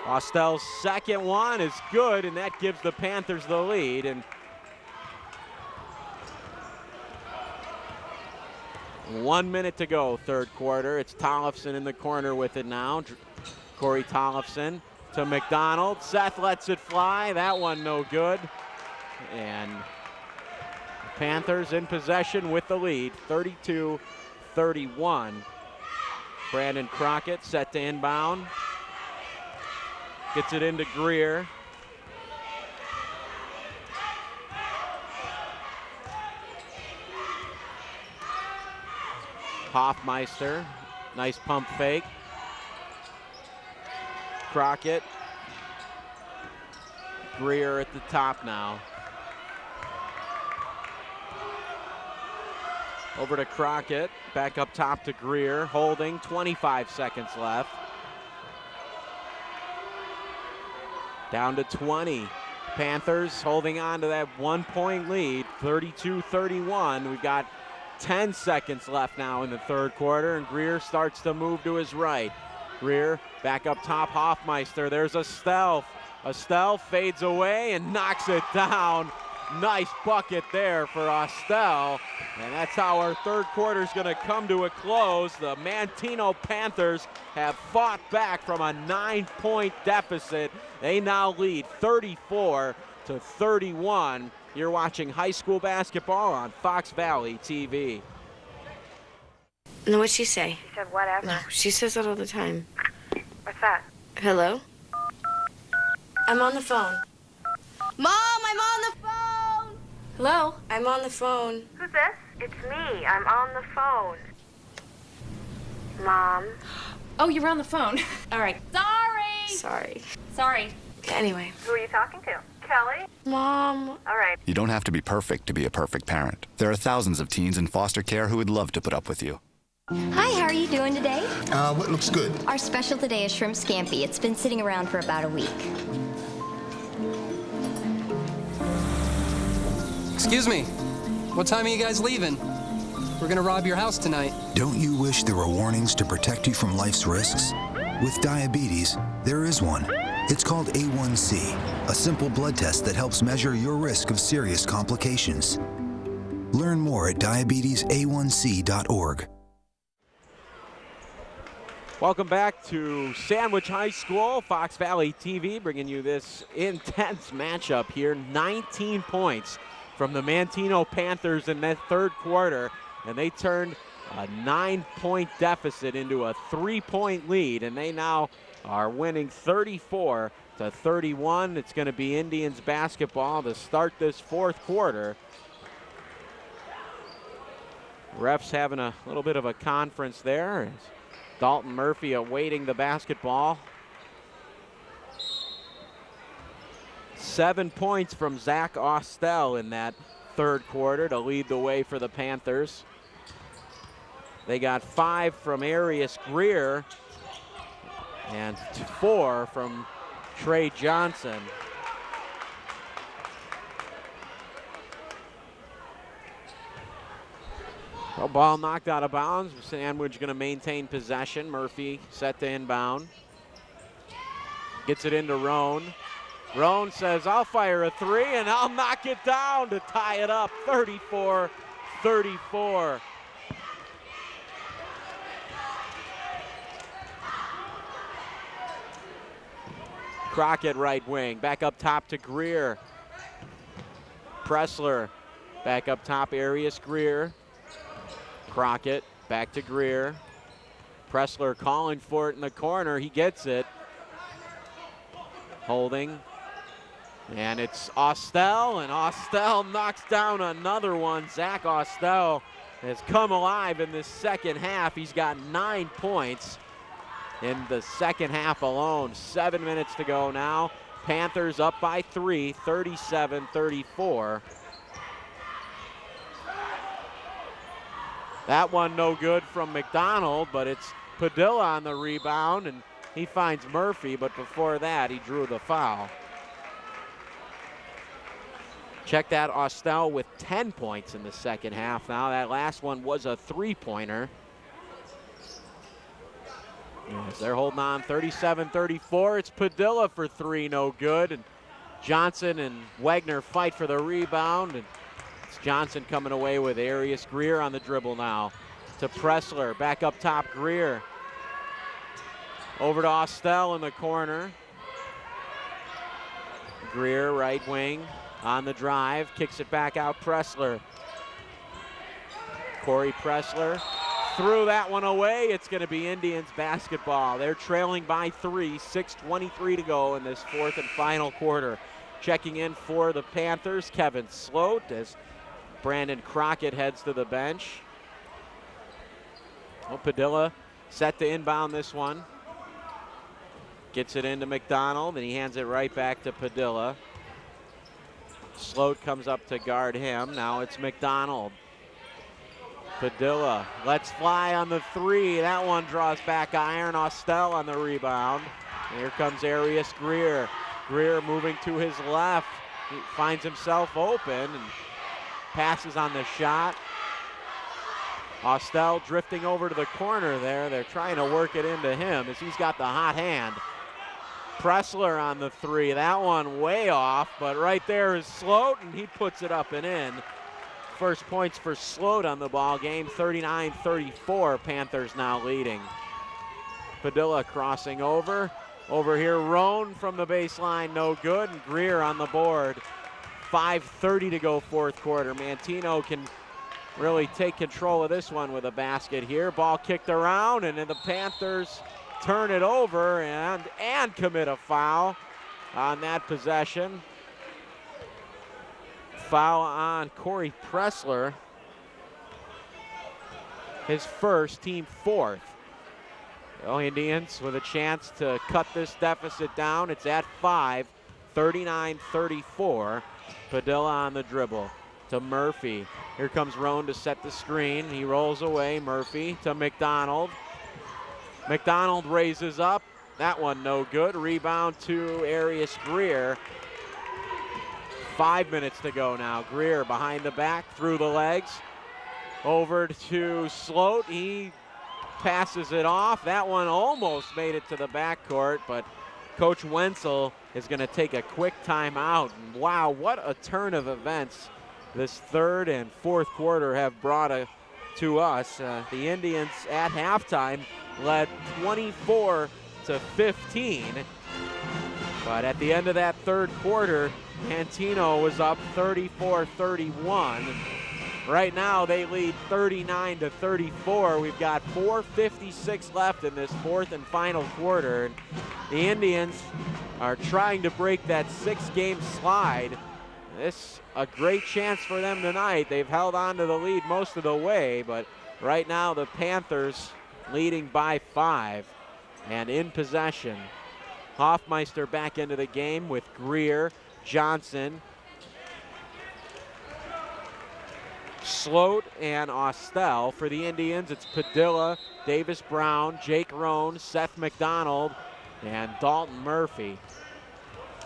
Austell's second one is good, and that gives the Panthers the lead. And 1 minute to go, third quarter. It's Tollefson in the corner with it now. Corey Tollefson to McDonald. Seth lets it fly. That one no good. And Panthers in possession with the lead, 32-31. Brandon Crockett set to inbound. Gets it into Greer. Hoffmeister, nice pump fake. Crockett. Greer at the top now. Over to Crockett, back up top to Greer, holding, 25 seconds left. Down to 20. Panthers holding on to that 1-point lead, 32-31. We've got 10 seconds left now in the third quarter, and Greer starts to move to his right. Greer back up top, Hoffmeister. There's Estelle. Estelle fades away and knocks it down. Nice bucket there for Estelle. And that's how our third quarter is going to come to a close. The Manteno Panthers have fought back from a 9-point deficit. They now lead 34-31. You're watching high school basketball on Fox Valley TV. No, what'd she say? She said whatever. No, she says that all the time. What's that? Hello? I'm on the phone. Mom, I'm on the phone! Hello? I'm on the phone. Who's this? It's me. I'm on the phone. Mom. Oh, you're on the phone. All right. Sorry. Sorry. Anyway. Who are you talking to? Kelly? Mom. All right. You don't have to be perfect to be a perfect parent. There are thousands of teens in foster care who would love to put up with you. Hi, how are you doing today? What looks good? Our special today is shrimp scampi. It's been sitting around for about a week. Excuse me, what time are you guys leaving? We're gonna rob your house tonight. Don't you wish there were warnings to protect you from life's risks? With diabetes, there is one. It's called A1C, a simple blood test that helps measure your risk of serious complications. Learn more at diabetesaonc.org. Welcome back to Sandwich High School. Fox Valley TV bringing you this intense matchup here. 19 points from the Manteno Panthers in that third quarter, and they turned a 9-point deficit into a 3-point lead, and they now are winning 34-31. It's going to be Indians basketball to start this fourth quarter. Refs having a little bit of a conference there. Dalton Murphy awaiting the basketball. 7 points from Zach Austell in that third quarter to lead the way for the Panthers. They got 5 from Arius Greer and 4 from Trey Johnson. Well, ball knocked out of bounds. Sandwich going to maintain possession. Murphy set to inbound. Gets it into Roan. Roan says, I'll fire a 3 and I'll knock it down to tie it up, 34-34. Crockett right wing, back up top to Greer. Pressler, back up top, Arius Greer. Crockett, back to Greer. Pressler calling for it in the corner, he gets it. Holding. And it's Austell, and Austell knocks down another one. Zach Austell has come alive in this second half. He's got 9 points in the second half alone. 7 minutes to go now. Panthers up by 3, 37-34. That one no good from McDonald, but it's Padilla on the rebound, and he finds Murphy, but before that, he drew the foul. Check that, Austell with 10 points in the second half now. That last one was a 3-pointer. Yes, they're holding on 37-34. It's Padilla for 3, no good. And Johnson and Wagner fight for the rebound. And it's Johnson coming away with Arius Greer on the dribble now. To Pressler, back up top, Greer. Over to Austell in the corner. Greer, right wing, on the drive, kicks it back out, Pressler. Corey Pressler threw that one away. It's going to be Indians basketball. They're trailing by 3, 6:23 to go in this fourth and final quarter. Checking in for the Panthers, Kevin Sloat, as Brandon Crockett heads to the bench. Oh, Padilla set to inbound this one. Gets it into McDonald, and he hands it right back to Padilla. Sloat comes up to guard him. Now it's McDonald. Padilla lets fly on the three. That one draws back iron. Austell on the rebound. And here comes Arias Greer. Greer moving to his left. He finds himself open and passes on the shot. Austell drifting over to the corner there. They're trying to work it into him as he's got the hot hand. Pressler on the three. That one way off, but right there is Sloat, and he puts it up and in. First points for Sloat on the ball game, 39-34. Panthers now leading. Padilla crossing over. Over here, Roan from the baseline, no good, and Greer on the board. 5:30 to go fourth quarter. Manteno can really take control of this one with a basket here. Ball kicked around, and then the Panthers turn it over and commit a foul on that possession. Foul on Corey Pressler. His first, team fourth. The Indians with a chance to cut this deficit down. It's at 5, 39-34. Padilla on the dribble to Murphy. Here comes Roan to set the screen. He rolls away. Murphy to McDonald. McDonald raises up. That one no good. Rebound to Arias Greer. 5 minutes to go now. Greer behind the back, through the legs. Over to Sloat. He passes it off. That one almost made it to the backcourt, but Coach Wenzel is going to take a quick timeout. And wow, what a turn of events this third and fourth quarter have brought to us. The Indians at halftime led 24-15, but at the end of that third quarter, Manteno was up 34-31. Right now they lead 39-34. We've got 4:56 left in this fourth and final quarter. The Indians are trying to break that 6-game slide. This a great chance for them tonight. They've held on to the lead most of the way, but right now the Panthers leading by 5 and in possession. Hoffmeister back into the game with Greer, Johnson, Sloat, and Austell. For the Indians, it's Padilla, Davis Brown, Jake Roan, Seth McDonald, and Dalton Murphy.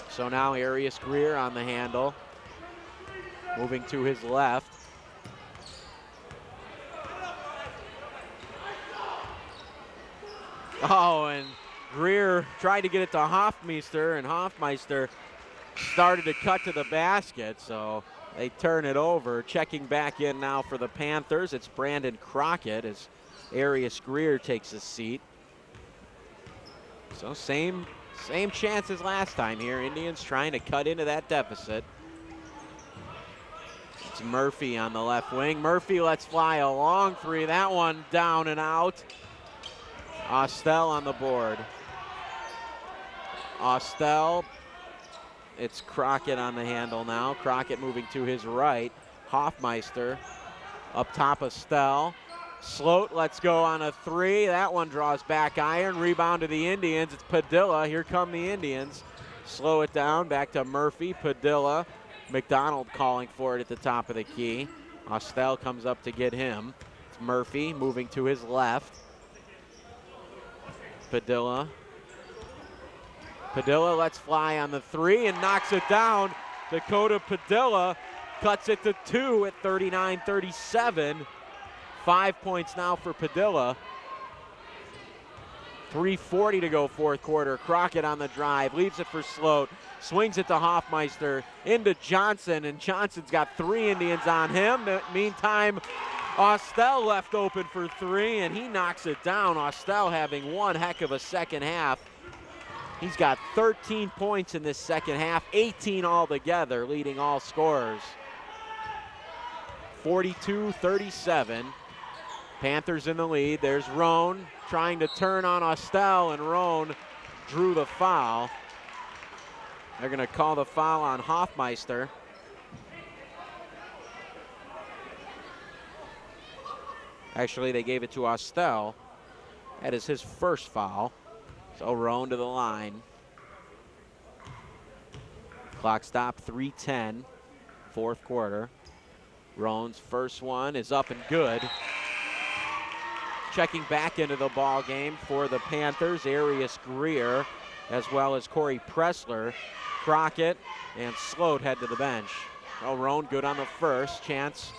So now Arias Greer on the handle, moving to his left. Oh, and Greer tried to get it to Hoffmeister, and Hoffmeister started to cut to the basket, so they turn it over. Checking back in now for the Panthers, it's Brandon Crockett as Arias Greer takes a seat. So same chance as last time here. Indians trying to cut into that deficit. It's Murphy on the left wing. Murphy lets fly a long three. That one down and out. Austell on the board. Austell. It's Crockett on the handle now. Crockett moving to his right. Hoffmeister up top of Stell. Sloat lets go on a three. That one draws back iron. Rebound to the Indians. It's Padilla. Here come the Indians. Slow it down. Back to Murphy. Padilla. McDonald calling for it at the top of the key. Austell comes up to get him. It's Murphy moving to his left. Padilla. Padilla lets fly on the three and knocks it down. Dakota Padilla cuts it to 2 at 39-37. 5 points now for Padilla. 3:40 to go fourth quarter. Crockett on the drive, leaves it for Sloat, swings it to Hoffmeister, into Johnson, and Johnson's got 3 Indians on him. Meantime, Austell left open for 3, and he knocks it down. Austell having one heck of a second half. He's got 13 points in this second half, 18 altogether, leading all scorers. 42-37. Panthers in the lead. There's Roan trying to turn on Austell, and Roan drew the foul. They're going to call the foul on Hoffmeister. Actually, they gave it to Austell. That is his first foul. So Roan to the line. Clock stop, 3:10, fourth quarter. Roan's first one is up and good. Checking back into the ball game for the Panthers, Arius Greer, as well as Corey Pressler. Crockett and Sloat head to the bench. Oh, Roan good on the first. Chance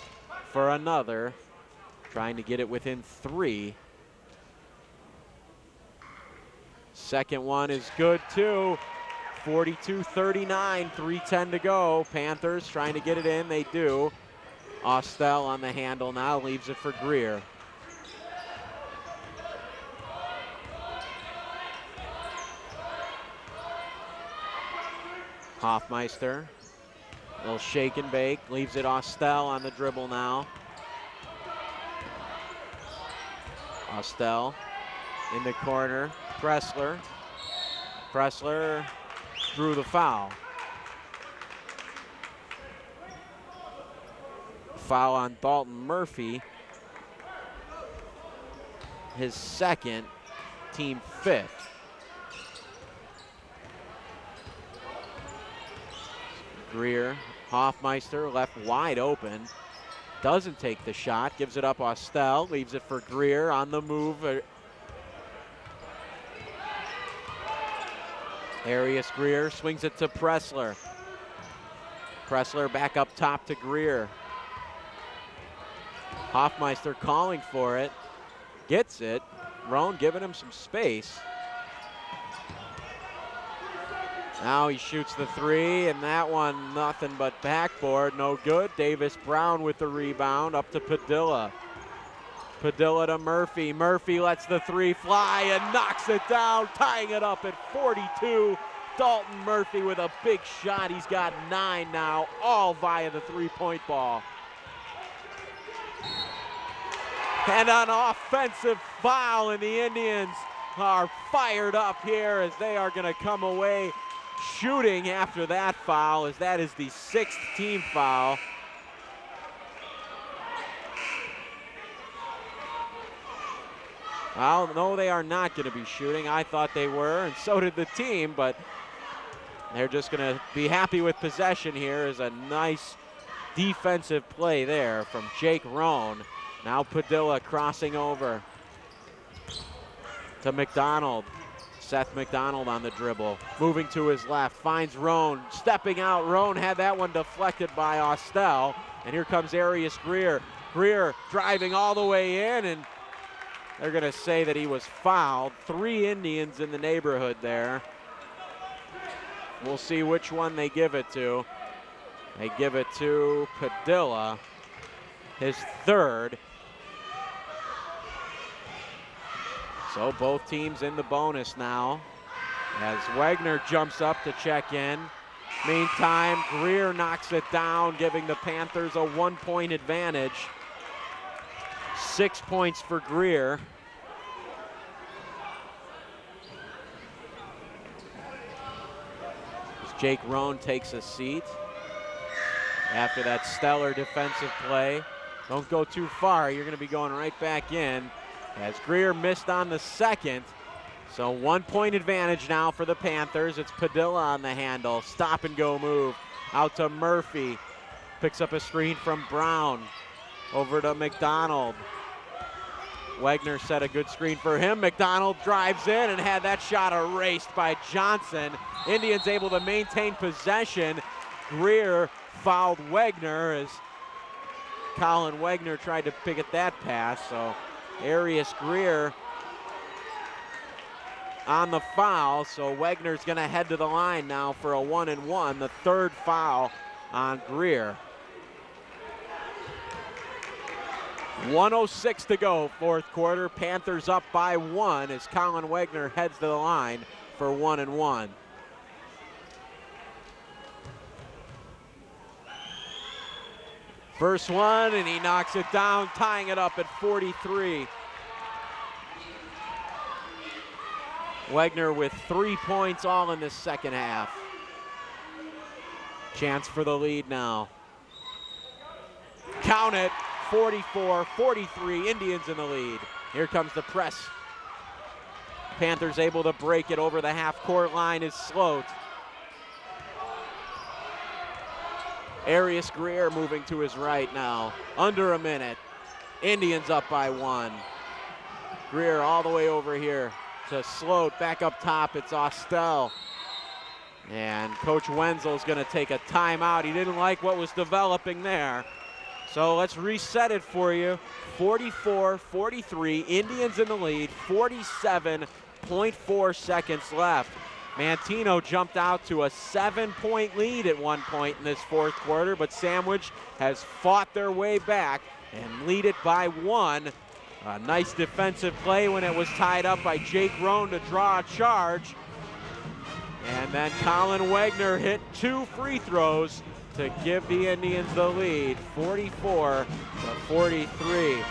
for another. Trying to get it within 3. Second one is good too. 42-39, 3:10 to go. Panthers trying to get it in, they do. Austell on the handle now, leaves it for Greer. Hoffmeister, a little shake and bake, leaves it Austell on the dribble now. Austell in the corner, Pressler. Pressler drew the foul. Foul on Dalton Murphy. His second, team 5th. Greer, Hoffmeister left wide open. Doesn't take the shot, gives it up Austell, leaves it for Greer on the move. Arius Greer swings it to Pressler. Pressler back up top to Greer. Hoffmeister calling for it, gets it. Roan giving him some space. Now he shoots the 3, and that one nothing but backboard, no good. Davis Brown with the rebound, up to Padilla. Padilla to Murphy. Murphy lets the 3 fly and knocks it down, tying it up at 42. Dalton Murphy with a big shot. He's got 9 now, all via the 3-point ball. And an offensive foul, and the Indians are fired up here as they are going to come away shooting after that foul, as that is the 6th team foul. Well, no, they are not going to be shooting. I thought they were, and so did the team, but they're just going to be happy with possession here. Is a nice defensive play there from Jake Roan. Now Padilla crossing over to McDonald. Seth McDonald on the dribble, moving to his left, finds Roan, stepping out. Roan had that one deflected by Austell, and here comes Arius Greer. Greer driving all the way in, and they're going to say that he was fouled. 3 Indians in the neighborhood there. We'll see which one they give it to. They give it to Padilla, his 3rd. So both teams in the bonus now as Wagner jumps up to check in. Meantime, Greer knocks it down, giving the Panthers a 1-point advantage. 6 points for Greer. As Jake Roan takes a seat after that stellar defensive play. Don't go too far, you're going to be going right back in. As Greer missed on the second. So 1-point advantage now for the Panthers. It's Padilla on the handle. Stop and go move. Out to Murphy. Picks up a screen from Brown. Over to McDonald. Wagner set a good screen for him. McDonald drives in and had that shot erased by Johnson. Indians able to maintain possession. Greer fouled Wagner as Colin Wagner tried to pick at that pass. So Arius Greer on the foul, so Wagner's going to head to the line now for a 1-and-1, the 3rd foul on Greer. 1:06 to go, 4th quarter. Panthers up by 1 as Colin Wagner heads to the line for 1-and-1. First one, and he knocks it down, tying it up at 43. Wegner with 3 points all in this second half. Chance for the lead now. Count it, 44-43, Indians in the lead. Here comes the press. Panthers able to break it over the half-court line is Sloat. Arius Greer moving to his right now. Under a minute. Indians up by 1. Greer all the way over here to Sloat. Back up top, it's Austell. And Coach Wenzel's going to take a timeout. He didn't like what was developing there. So let's reset it for you. 44-43, Indians in the lead, 47.4 seconds left. Manteno jumped out to a 7-point lead at one point in this fourth quarter, but Sandwich has fought their way back and lead it by 1. A nice defensive play when it was tied up by Jake Rohn to draw a charge. And then Colin Wegner hit 2 free throws to give the Indians the lead, 44-43.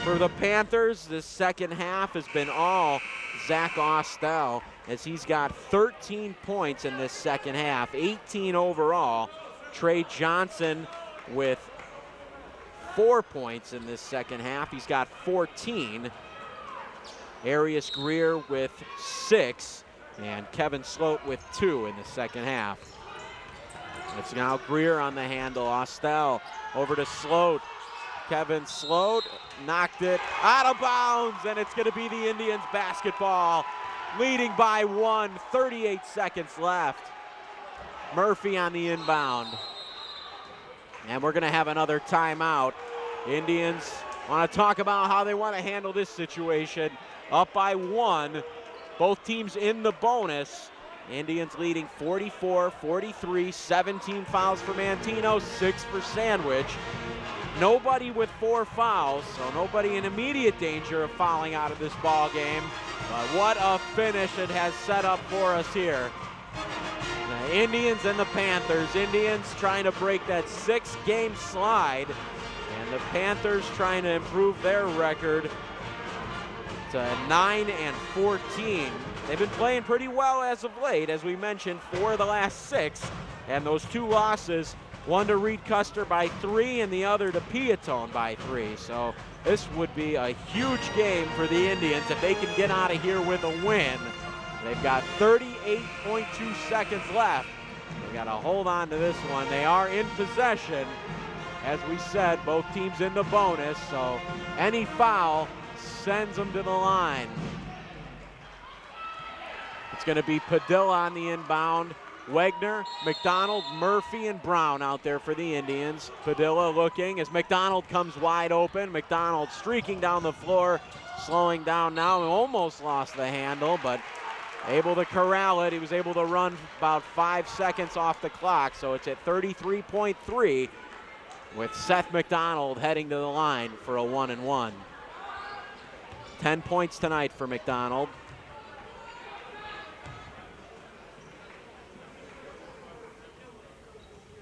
For the Panthers, the second half has been all Zach Austell, as he's got 13 points in this second half, 18 overall. Trey Johnson with 4 points in this second half. He's got 14. Arius Greer with 6, and Kevin Sloat with 2 in the second half. It's now Greer on the handle. Austell over to Sloat. Kevin Sloat knocked it out of bounds, and it's going to be the Indians basketball, leading by 1, 38 seconds left. Murphy on the inbound. And we're going to have another timeout. Indians want to talk about how they want to handle this situation. Up by 1, both teams in the bonus. Indians leading 44-43, 17 fouls for Manteno, 6 for Sandwich. Nobody with 4 fouls, so nobody in immediate danger of fouling out of this ball game. But what a finish it has set up for us here. The Indians and the Panthers. Indians trying to break that 6-game slide, and the Panthers trying to improve their record to 9-14. They've been playing pretty well as of late, as we mentioned, 4 of the last 6. And those 2 losses, one to Reed Custer by 3 and the other to Piatone by 3. So this would be a huge game for the Indians if they can get out of here with a win. They've got 38.2 seconds left. They've got to hold on to this one. They are in possession. As we said, both teams in the bonus, so any foul sends them to the line. It's going to be Padilla on the inbound. Wegner, McDonald, Murphy, and Brown out there for the Indians. Padilla looking as McDonald comes wide open. McDonald streaking down the floor, slowing down now, and almost lost the handle, but able to corral it. He was able to run about 5 seconds off the clock, so it's at 33.3 with Seth McDonald heading to the line for a 1-and-1. 10 points tonight for McDonald.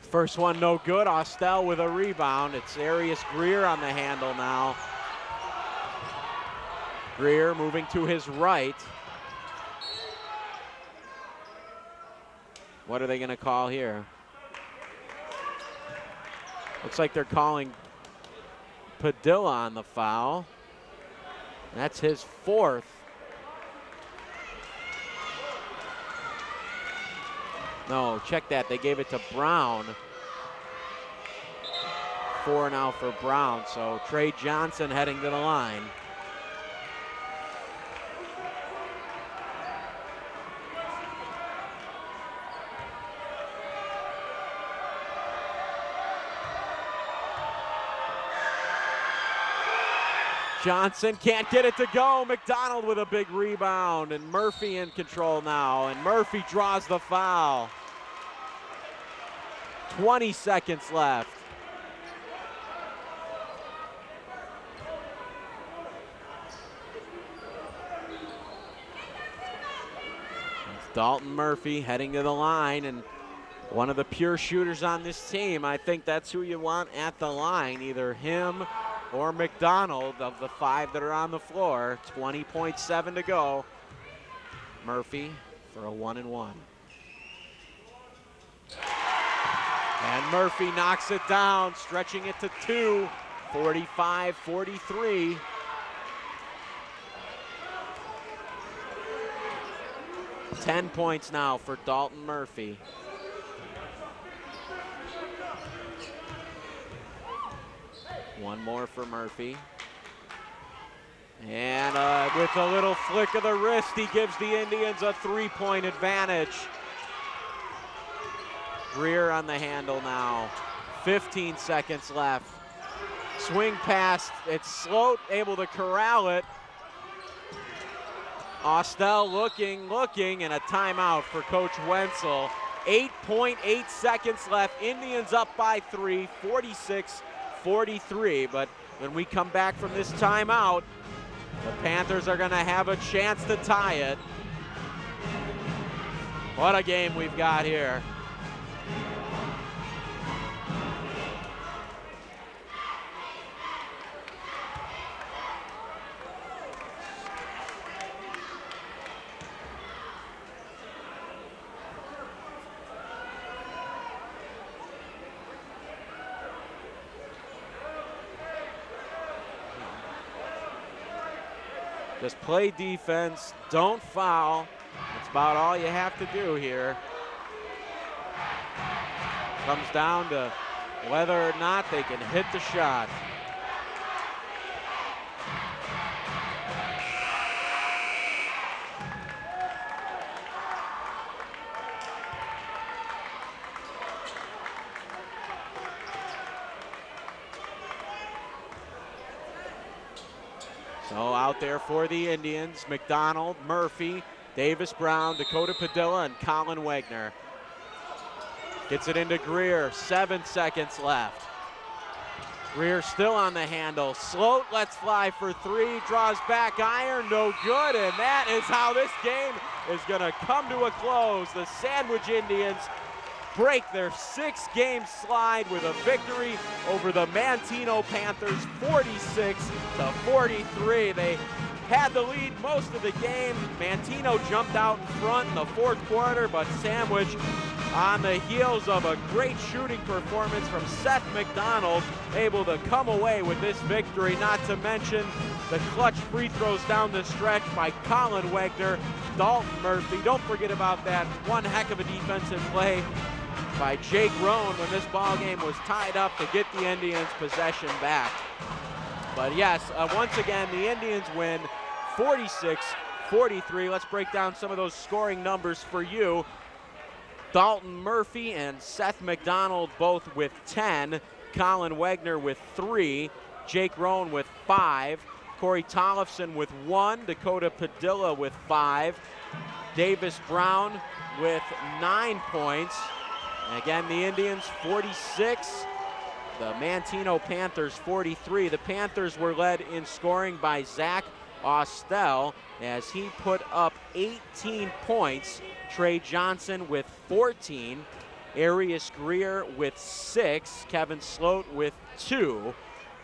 First one no good. Austell with a rebound. It's Arius Greer on the handle now. Greer moving to his right. What are they going to call here? Looks like they're calling Padilla on the foul. That's his 4th. No, check that. They gave it to Brown. 4 now for Brown. So Trey Johnson heading to the line. Johnson can't get it to go. McDonald with a big rebound, and Murphy in control now, and Murphy draws the foul. 20 seconds left. It's Dalton Murphy heading to the line, and one of the pure shooters on this team. I think that's who you want at the line, either him or McDonald of the 5 that are on the floor. 20.7 to go. Murphy for a 1-and-1. And Murphy knocks it down, stretching it to 2, 45-43. Ten points now for Dalton Murphy. One more for Murphy. And with a little flick of the wrist, he gives the Indians a 3-point advantage. Greer on the handle now. 15 seconds left. Swing pass, it's Sloat able to corral it. Austell looking, and a timeout for Coach Wenzel. 8.8 seconds left. Indians up by 3, 46-43. But when we come back from this timeout, the Panthers are going to have a chance to tie it. What a game we've got here. Just play defense, don't foul. That's about all you have to do here. Comes down to whether or not they can hit the shot. So out there for the Indians, McDonald, Murphy, Davis Brown, Dakota Padilla, and Colin Wagner. Gets it into Greer, 7 seconds left. Greer still on the handle. Sloat lets fly for 3, draws back iron, no good, and that is how this game is gonna come to a close. The Sandwich Indians break their 6-game slide with a victory over the Manteno Panthers, 46-43. They had the lead most of the game. Manteno jumped out in front in the 4th quarter, but Sandwich, on the heels of a great shooting performance from Seth McDonald, able to come away with this victory, not to mention the clutch free throws down the stretch by Colin Wagner, Dalton Murphy. Don't forget about that one heck of a defensive play by Jake Rohn when this ball game was tied up to get the Indians possession back. But yes, once again, the Indians win 46-43. Let's break down some of those scoring numbers for you. Dalton Murphy and Seth McDonald both with 10. Colin Wagner with 3. Jake Rohn with 5. Corey Tollefson with 1. Dakota Padilla with 5. Davis Brown with 9 points. And again, the Indians 46. The Manteno Panthers 43. The Panthers were led in scoring by Zach Austell as he put up 18 points. Trey Johnson with 14. Arias Greer with 6. Kevin Sloat with 2.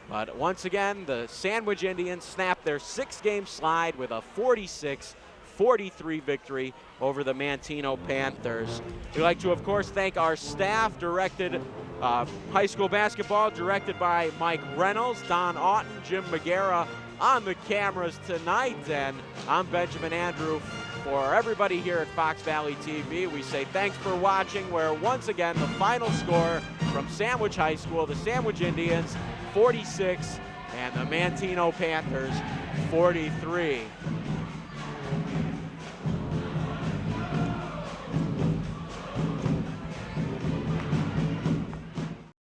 But once again, the Sandwich Indians snapped their 6-game slide with a 46-43 victory over the Manteno Panthers. We'd like to, of course, thank our staff, high school basketball directed by Mike Reynolds, Don Oughton, Jim Magera on the cameras tonight. And I'm Benjamin Andrew. For everybody here at Fox Valley TV, we say thanks for watching, where once again the final score from Sandwich High School, the Sandwich Indians 46 and the Manteno Panthers 43.